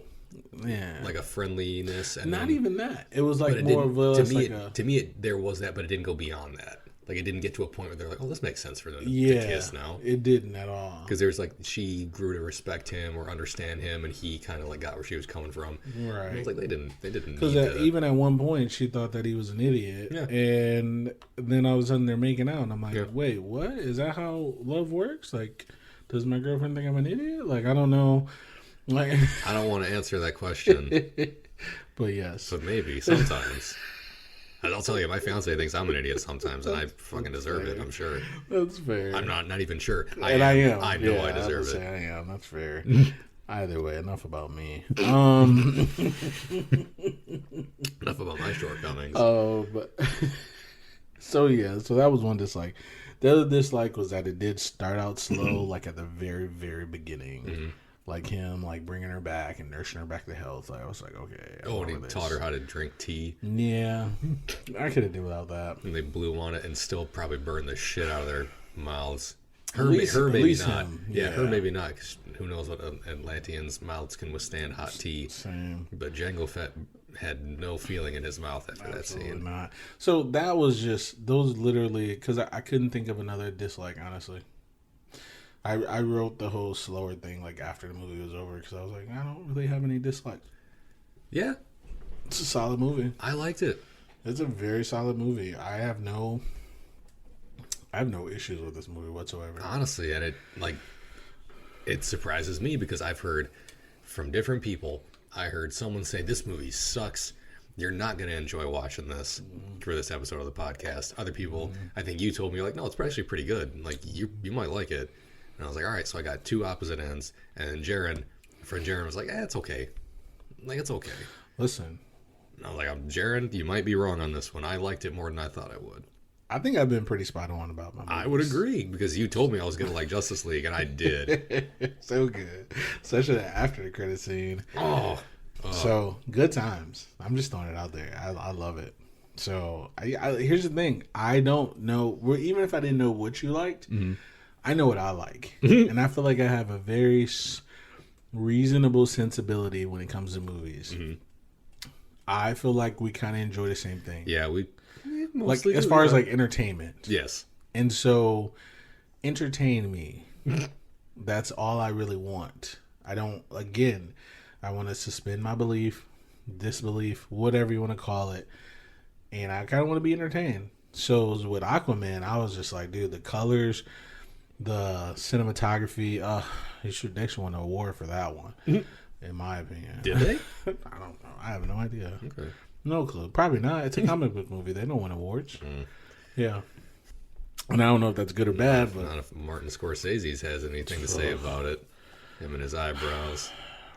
yeah, like a friendliness, and not then, even that. It was like more of a to me, there was that, but it didn't go beyond that. Like it didn't get to a point where they're like, oh, this makes sense for them to kiss now. It didn't at all. Because there's like she grew to respect him or understand him, and he kind of like got where she was coming from. Right. And I was like, they didn't. Because even at one point, she thought that he was an idiot, and then all of a sudden they're making out, and I'm like, wait, what? Is that how love works? Like, does my girlfriend think I'm an idiot? Like, I don't know. Like, I don't want to answer that question, but yes, but maybe sometimes. I'll tell you, my fiance thinks I'm an idiot sometimes, and I fucking deserve it. I'm sure. That's fair. I'm not even sure. I am. I know I deserve it. I am. That's fair. Either way, enough about me. Enough about my shortcomings. So that was one dislike. The other dislike was that it did start out slow, like at the very, very beginning. Like him, like bringing her back and nursing her back to health. I was like, okay. And he taught her how to drink tea. Yeah, I could have did without that. And they blew on it and still probably burned the shit out of their mouths. Her maybe not. Him. Yeah, her maybe not. Because who knows what Atlanteans' mouths can withstand hot tea. Same. But Jango Fett had no feeling in his mouth after that scene. Not. So that was just those literally because I couldn't think of another dislike, honestly. I wrote the whole slower thing like after the movie was over because I was like, I don't really have any dislikes. Yeah, it's a solid movie. I liked it. It's a very solid movie. I have no issues with this movie whatsoever. Honestly, and it surprises me because I've heard from different people. I heard someone say this movie sucks. You're not going to enjoy watching this for this episode of the podcast. Other people, I think you told me, like, no, it's actually pretty good. Like, you might like it. And I was like, all right, so I got two opposite ends. And friend Jaron was like, it's okay. Like, it's okay. Listen. And I was like, Jaron, you might be wrong on this one. I liked it more than I thought I would. I think I've been pretty spot on about my movies. I would agree, because you told me I was going to like Justice League, and I did. So good. Especially the after the credit scene. So, good times. I'm just throwing it out there. I love it. So, here's the thing. I don't know. Even if I didn't know what you liked, I know what I like. And I feel like I have a very reasonable sensibility when it comes to movies. I feel like we kind of enjoy the same thing. Yeah, we like as far as like entertainment. Yes. And so, entertain me. That's all I really want. I don't, again, I want to suspend my belief, disbelief, whatever you want to call it. And I kind of want to be entertained. So with Aquaman, I was just like, dude, the colors, the cinematography, they should win an award for that one, in my opinion. Did they? I don't know. I have no idea. Okay. No clue. Probably not. It's a comic book movie. They don't win awards. Yeah. And I don't know if that's good or bad, but not if Martin Scorsese has anything to say about it. Him and his eyebrows.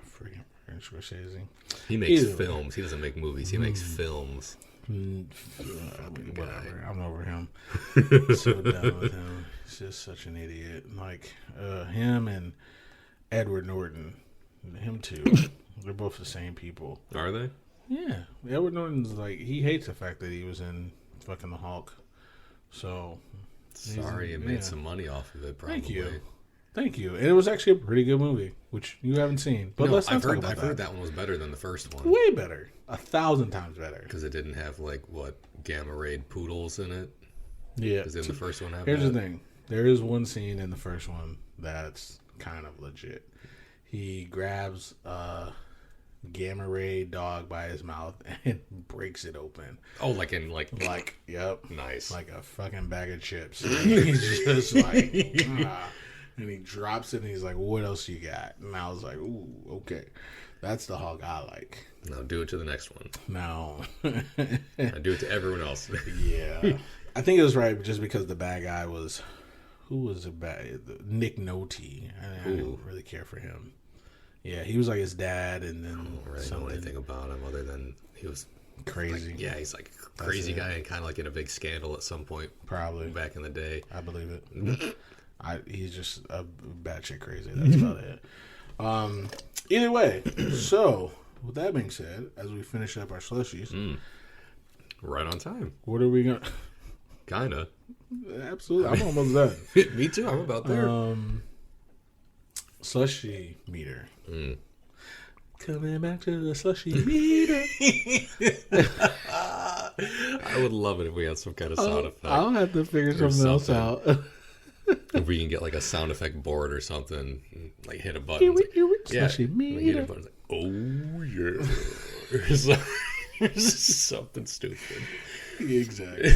Freaking Scorsese. He makes films. He doesn't make movies. He makes films. Whatever. I'm over him. So done with him. He's just such an idiot. Like him and Edward Norton. him too. They're both the same people. Are they? Yeah. Edward Norton's like, he hates the fact that he was in fucking the Hulk. So. Sorry, you made some money off of it, probably. Thank you. And it was actually a pretty good movie, which you haven't seen. But let's not talk about that. I've heard that one was better than the first one. Way better. 1,000 times better. Because it didn't have, like, what, gamma-rayed poodles in it? Yeah. Because in the first one have Here's the thing. There is one scene in the first one that's kind of legit. He grabs a gamma ray dog by his mouth and breaks it open. Oh, like in yep, nice, like a fucking bag of chips. He's just like, and he drops it and he's like, "What else you got?" And I was like, "Ooh, okay, that's the Hulk I like." Now do it to the next one. No, I do it to everyone else. Yeah, I think it was right just because the bad guy was. Who was the bad? Nick Nolte. I didn't really care for him. Yeah, he was like his dad, and then I don't really know anything about him other than he was crazy. Like, yeah, he's like a crazy guy and kind of like in a big scandal at some point. Probably back in the day. I believe it. He's just a batshit crazy. That's about it. Either way, so with that being said, as we finish up our slushies, right on time. What are we gonna? Kinda. Absolutely, I'm almost done. Me too. I'm about there. Slushie meter. Coming back to the slushie meter. I would love it if we had some kind of sound effect. I'll have to figure something else out. If we can get like a sound effect board or something, like hit a button. Slushie meter. Hit a button. Like, oh yeah. Or something stupid. Exactly.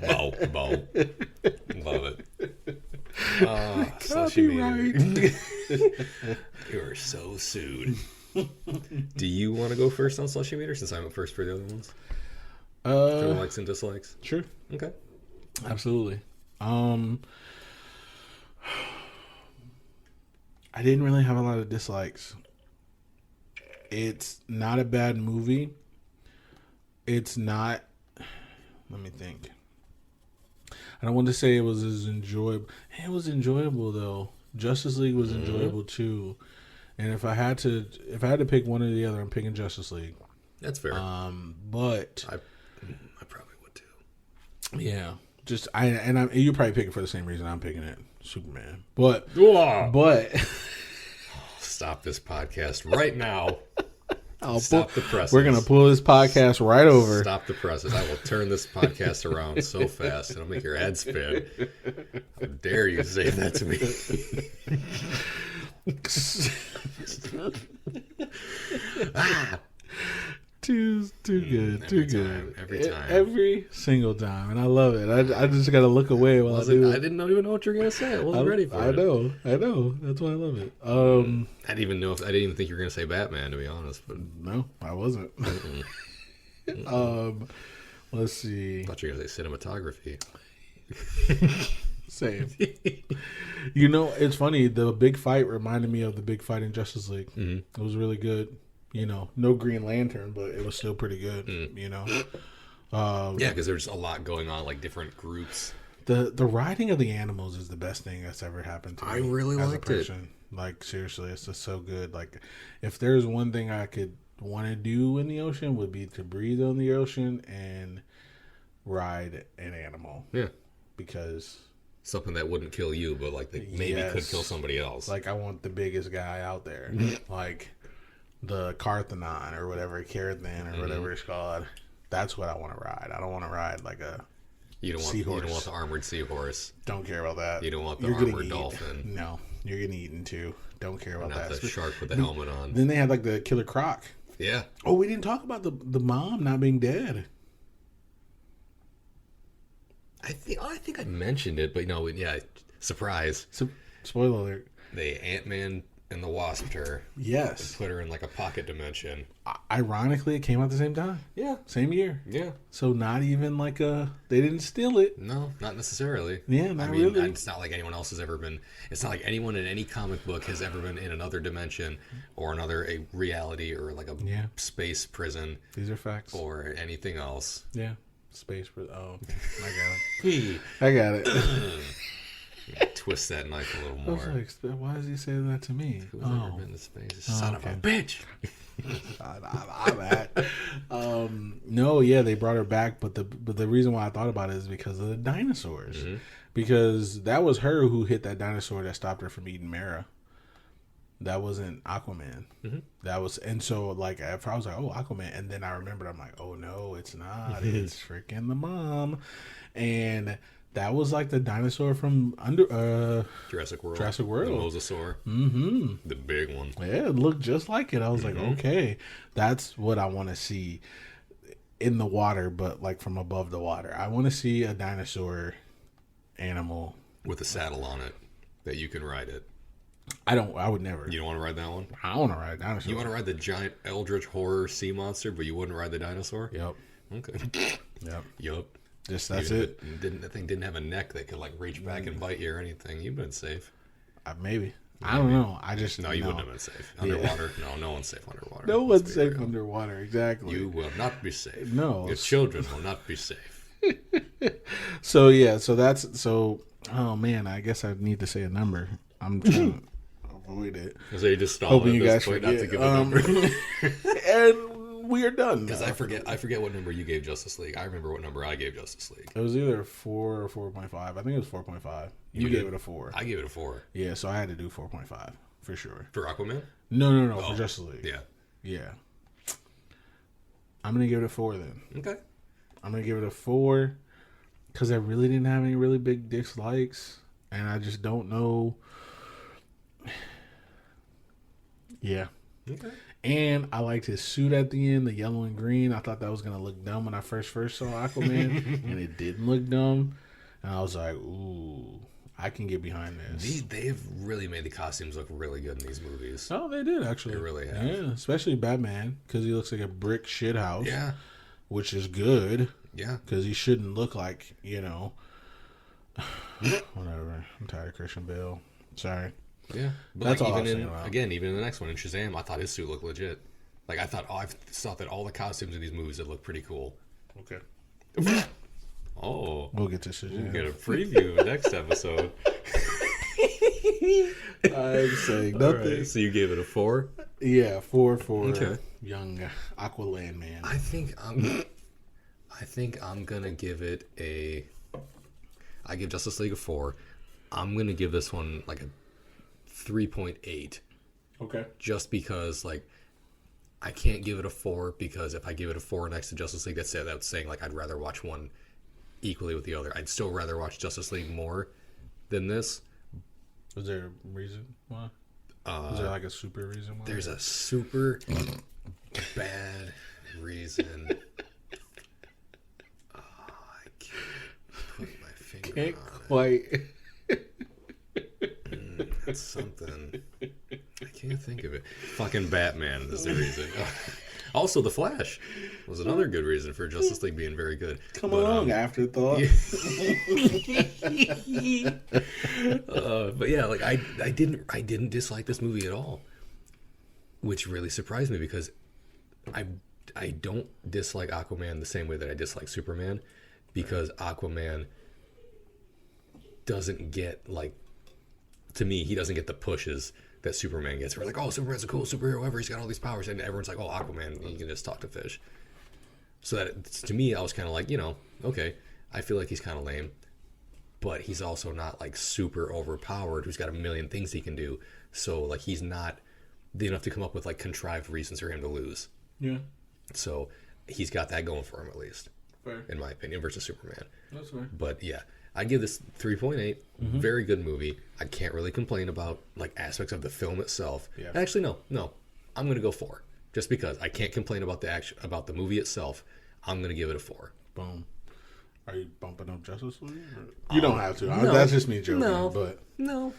Bow. Love it. Copyright. You are so sued. Do you want to go first on Slushie Meter since I went first for the other ones? For the likes and dislikes? Sure. Okay. Absolutely. I didn't really have a lot of dislikes. It's not a bad movie. It's not. Let me think. I don't want to say it was as enjoyable. It was enjoyable though. Justice League was enjoyable too. And if I had to pick one or the other, I'm picking Justice League. That's fair. But I probably would too. Yeah, you probably pick it for the same reason I'm picking it, Superman. But stop this podcast right now. Stop the presses. We're going to pull this podcast right over. Stop the presses. I will turn this podcast around so fast it'll make your head spin. How dare you say that to me? Too good. Every time. Every single time. And I love it. I just got to look away while I do it. I didn't even know what you were going to say. I wasn't ready for it. I know. That's why I love it. I didn't even think you were going to say Batman, to be honest. But no, I wasn't. Let's see. I thought you were going to say cinematography. Same. You know, it's funny. The big fight reminded me of the big fight in Justice League. It was really good. You know, no Green Lantern, but it was still pretty good. You know, yeah, because there's a lot going on, like different groups. The riding of the animals is the best thing that's ever happened to me. I really liked it. Like seriously, it's just so good. Like if there's one thing I could want to do in the ocean, would be to breathe on the ocean and ride an animal. Yeah, because something that wouldn't kill you, but like maybe could kill somebody else. Like I want the biggest guy out there, like the Carthanon or whatever, Carathan or whatever it's called. That's what I want to ride. I don't want to ride like a seahorse. You don't want the armored seahorse. Don't care about that. You don't want the armored dolphin. No, you're getting eaten too. Don't care about that. Not the shark with the helmet on. Then they had like the killer croc. Yeah. Oh, we didn't talk about the mom not being dead. I think I mentioned it, but surprise. Spoiler alert. They Ant-Man and the Wasp her. Yes. And put her in like a pocket dimension. Ironically, it came out the same time. Yeah. Same year. Yeah. So not even like they didn't steal it. No, not necessarily. Yeah, really. It's not like anyone else has ever been. It's not like anyone in any comic book has ever been in another dimension or a reality or like a space prison. These are facts. Or anything else. Yeah. Space prison. Oh, I got it. I got it. Twist that knife a little I was more. like, why is he saying that to me? Who's ever been to space? Son of a bitch. No, yeah, they brought her back, but the reason why I thought about it is because of the dinosaurs. Mm-hmm. Because that was her who hit that dinosaur that stopped her from eating Mara. That wasn't Aquaman. Mm-hmm. That was, and so like I was like, oh, Aquaman, and then I remembered, I'm like, oh no, it's not. It's freaking the mom, and that was like the dinosaur from Jurassic World. Jurassic World. The mosasaur. Mm-hmm. The big one. Yeah, it looked just like it. I was like, okay, that's what I want to see in the water, but like from above the water. I want to see a dinosaur animal with a saddle on it that you can ride it. I would never. You don't want to ride that one? I want to ride a dinosaur. You want to ride the giant eldritch horror sea monster, but you wouldn't ride the dinosaur? Yep. Okay. Yep. Just that's Even it. That thing didn't have a neck that could like reach back and bite you or anything. You've been safe. Maybe. I don't know. I just No, you wouldn't have been safe. Underwater? Yeah. No one's safe underwater. No one's safe underwater. Exactly. You will not be safe. No. Your children will not be safe. So yeah. So. Oh man. I guess I need to say a number. I'm trying to avoid it. So you just stall Hoping at you this guys point forget. not to give a number. And we are done. Because I forget what number you gave Justice League. I remember what number I gave Justice League. It was either 4 or 4.5. I think it was 4.5. You gave it a 4. I gave it a 4. Yeah, so I had to do 4.5 for sure. For Aquaman? No, for Justice League. Yeah. Yeah. I'm gonna give it a 4 then. Okay. I'm gonna give it a 4 because I really didn't have any really big dislikes, and I just don't know. Yeah. Okay. And I liked his suit at the end, the yellow and green. I thought that was gonna look dumb when I first saw Aquaman, and it didn't look dumb. And I was like, ooh, I can get behind this. They've really made the costumes look really good in these movies. Oh, they did actually. They really have. Yeah, especially Batman because he looks like a brick shit house. Yeah. Which is good. Yeah. Because he shouldn't look like, whatever. I'm tired of Christian Bale. Sorry. Yeah, but that's like, all even I'm saying. again, even in the next one in Shazam, I thought his suit looked legit. Like I thought that all the costumes in these movies would look pretty cool. Okay. Oh, we'll get to Shazam. We'll get a preview next episode. I'm saying nothing. Right, so you gave it a 4? Yeah, 4 for okay. Young Aqualand man. I think I'm gonna give it a. I give Justice League a 4. I'm gonna give this one like a 3.8. Okay. Just because like I can't give it a 4 because if I give it a 4 next to Justice League, that's saying like I'd rather watch one equally with the other. I'd still rather watch Justice League more than this. Was there a reason why? Was there like a super reason why? There's a super bad reason. I can't put my finger on quite. That's something. I can't think of it. Fucking Batman is the reason. Also, The Flash was another good reason for Justice League being very good. Come along, afterthought. But yeah, like I didn't dislike this movie at all, which really surprised me because I don't dislike Aquaman the same way that I dislike Superman, because Aquaman doesn't get like. To me, he doesn't get the pushes that Superman gets. We're like, oh, Superman's a cool superhero ever. He's got all these powers. And everyone's like, oh, Aquaman, he can just talk to fish. So that, to me, I was kind of like, okay, I feel like he's kind of lame. But he's also not, like, super overpowered. Who's got a million things he can do. So, like, he's not enough to come up with, like, contrived reasons for him to lose. Yeah. So, he's got that going for him, at least. Fair. In my opinion, versus Superman. That's fair. But, yeah. I give this 3.8. Mm-hmm. Very good movie. I can't really complain about like aspects of the film itself. Yeah. Actually, no. I'm gonna go 4, just because I can't complain about the movie itself. I'm gonna give it a 4. Boom. Are you bumping up Justice League? You don't have to. No, that's just me joking. No.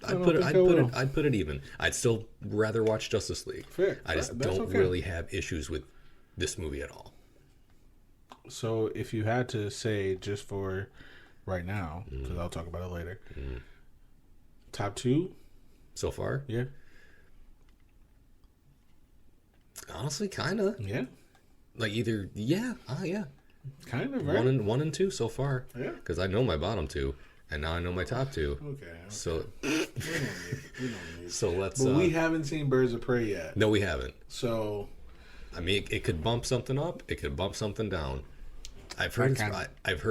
I'd put it even. I'd still rather watch Justice League. Fair. I just don't really have issues with this movie at all. So if you had to say just for right now, because I'll talk about it later. Top 2 so far? Yeah. Honestly, kind of. Yeah. Like either yeah. Kind of, right? 1 and 2 so far. Yeah. Because I know my bottom 2, And now I know my top two. Okay. So, we don't need. So let's. But we haven't seen Birds of Prey yet. No, we haven't. So, I mean, it could bump something up. It could bump something down. I've heard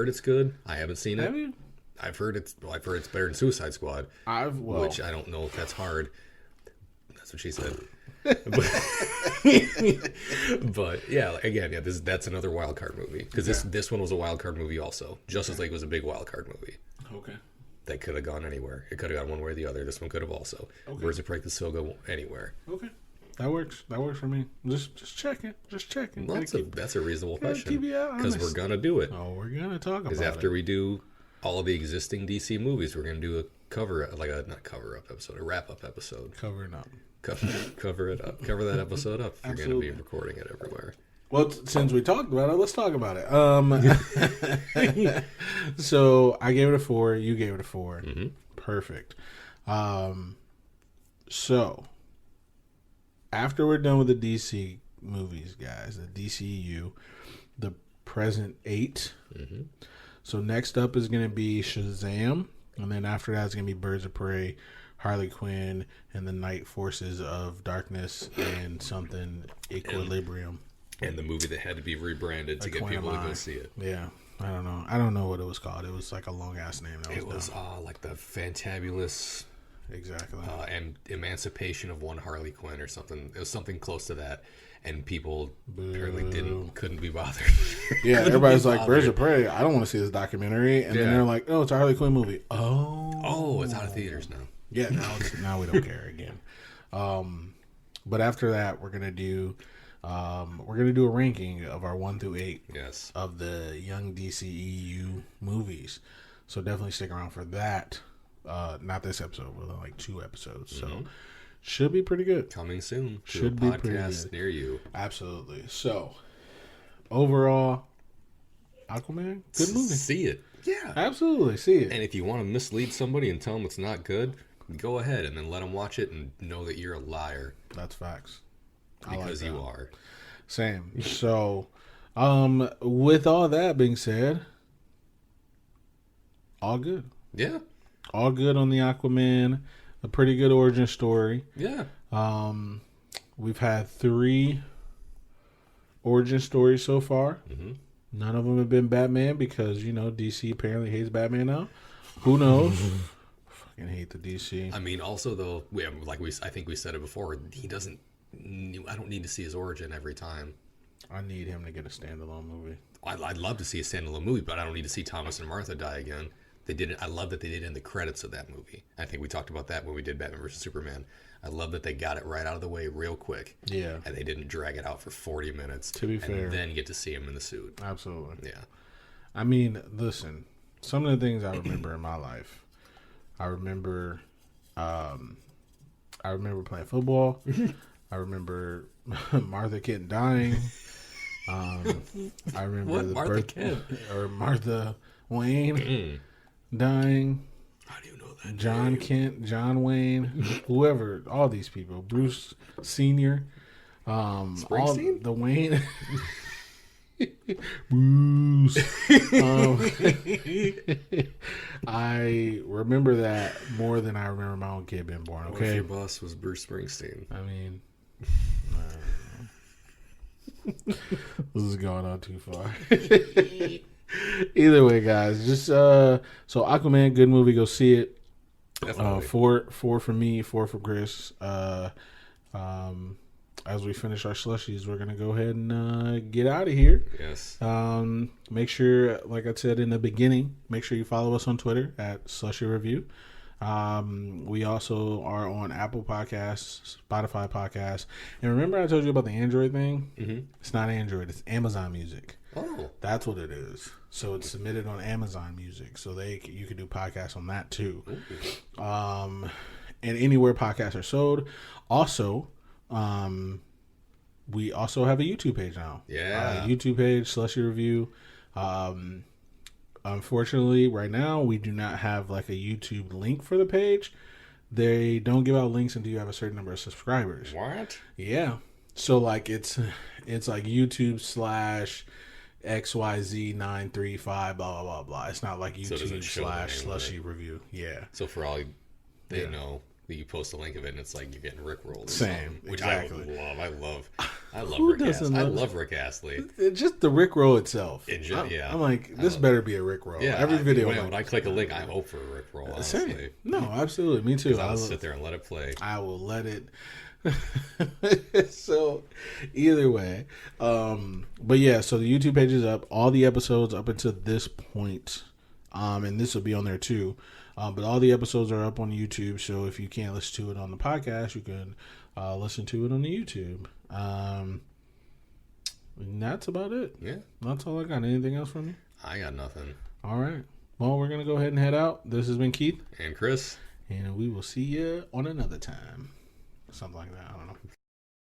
it's good. I haven't seen it. Have you? I've heard it's better than Suicide Squad. Which I don't know if that's hard. That's what she said. But yeah, again, that's another wild card movie because this one was a wild card movie also. Justice League was a big wild card movie. Okay. That could have gone anywhere. It could have gone one way or the other. This one could have also. Okay. Birds of Prey could still go anywhere. Okay. That works. That works for me. Just checking. Well, that's a reasonable question. Because Because we're gonna do it. Oh, we're gonna talk about it. Because after we do all of the existing DC movies, we're gonna do a wrap up episode. Covering up. Cover it up. Cover that episode up. You're going to be recording it everywhere. Well, since we talked about it, let's talk about it. So I gave it a 4. You gave it a 4. Mm-hmm. Perfect. So after we're done with the DC movies, guys, the DCEU, the present 8. Mm-hmm. So next up is going to be Shazam, and then after that is going to be Birds of Prey, Harley Quinn, and the Night Forces of Darkness, and something Equilibrium. And the movie that had to be rebranded to get people to go see it. Yeah. I don't know. I don't know what it was called. It was like a long ass name. It was like the Fantabulous exactly Emancipation of One Harley Quinn or something. It was something close to that. And people apparently couldn't be bothered. Yeah, everybody's like, Birds of Prey, I don't want to see this documentary. And then they're like, oh, it's a Harley Quinn movie. Oh, it's out of theaters now. Yeah, now we don't care again. But after that, we're gonna do a ranking of our 1 through 8 of the young DCEU movies. So definitely stick around for that. Not this episode, but like 2 episodes. So should be pretty good. Coming soon to should a be pretty podcast good. Near you. Absolutely. So overall, Aquaman, good movie. See it. Yeah, absolutely see it. And if you want to mislead somebody and tell them it's not good, go ahead and then let them watch it and know that you're a liar. That's facts. Because you are. Same. So, with all that being said, all good. Yeah. All good on the Aquaman. A pretty good origin story. Yeah. We've had 3 origin stories so far. Mm-hmm. None of them have been Batman because, DC apparently hates Batman now. Who knows? Fucking hate the DC. I mean, also, though, I think we said it before, he doesn't... I don't need to see his origin every time. I need him to get a standalone movie. I'd love to see a standalone movie, but I don't need to see Thomas and Martha die again. They did it. I love that they did it in the credits of that movie. I think we talked about that when we did Batman vs. Superman. I love that they got it right out of the way real quick. Yeah. And they didn't drag it out for 40 minutes. To be fair. And then get to see him in the suit. Absolutely. Yeah. I mean, listen, some of the things I remember in my life, I remember playing football. I remember Martha Kent dying. I remember Martha Wayne dying. How do you know that? John Kent, John Wayne, whoever, all these people, Bruce Senior, all the Wayne. Bruce. I remember that more than I remember my own kid being born. Okay, what if your boss was Bruce Springsteen? I mean, this is going on too far. Either way, guys, just so Aquaman, good movie. Go see it. Definitely. 4 for me, 4 for Chris. As we finish our slushies, we're gonna go ahead and get out of here. Yes. Make sure, like I said in the beginning, make sure you follow us on Twitter at Slushie Review. We also are on Apple Podcasts, Spotify Podcasts, and remember I told you about the Android thing? Mm-hmm. It's not Android; it's Amazon Music. Oh, that's what it is. So it's submitted on Amazon Music, so you can do podcasts on that too. And anywhere podcasts are sold. Also, we also have a YouTube page now. Yeah, YouTube page Slushie Review. Unfortunately, right now we do not have like a YouTube link for the page. They don't give out links until you have a certain number of subscribers. What? Yeah. So like it's like YouTube / XYZ935 blah blah blah blah. It's not like So it doesn't YouTube show the slash name of Slushie it. review. Yeah. So for all they Yeah. know, that you post a link of it, and it's like you're getting rickrolled. Or Same, something, which exactly. I love Who Rick doesn't Astley. I love- love Rick Astley. Just the Rickroll itself. Yeah. I'm like, this better be a Rickroll. Yeah, Every video. When I click a link, I hope for a rickroll. Honestly, Same. No, absolutely. Me too. I'll sit there and let it play. I will let it. So, either way, but yeah. So the YouTube page is up. All the episodes up until this point, and this will be on there too. But all the episodes are up on YouTube. So if you can't listen to it on the podcast, you can listen to it on the YouTube. And that's about it. Yeah, that's all I got. Anything else from you? I got nothing. All right. Well, we're gonna go ahead and head out. This has been Keith and Chris, and we will see you on another time. Something like that. I don't know.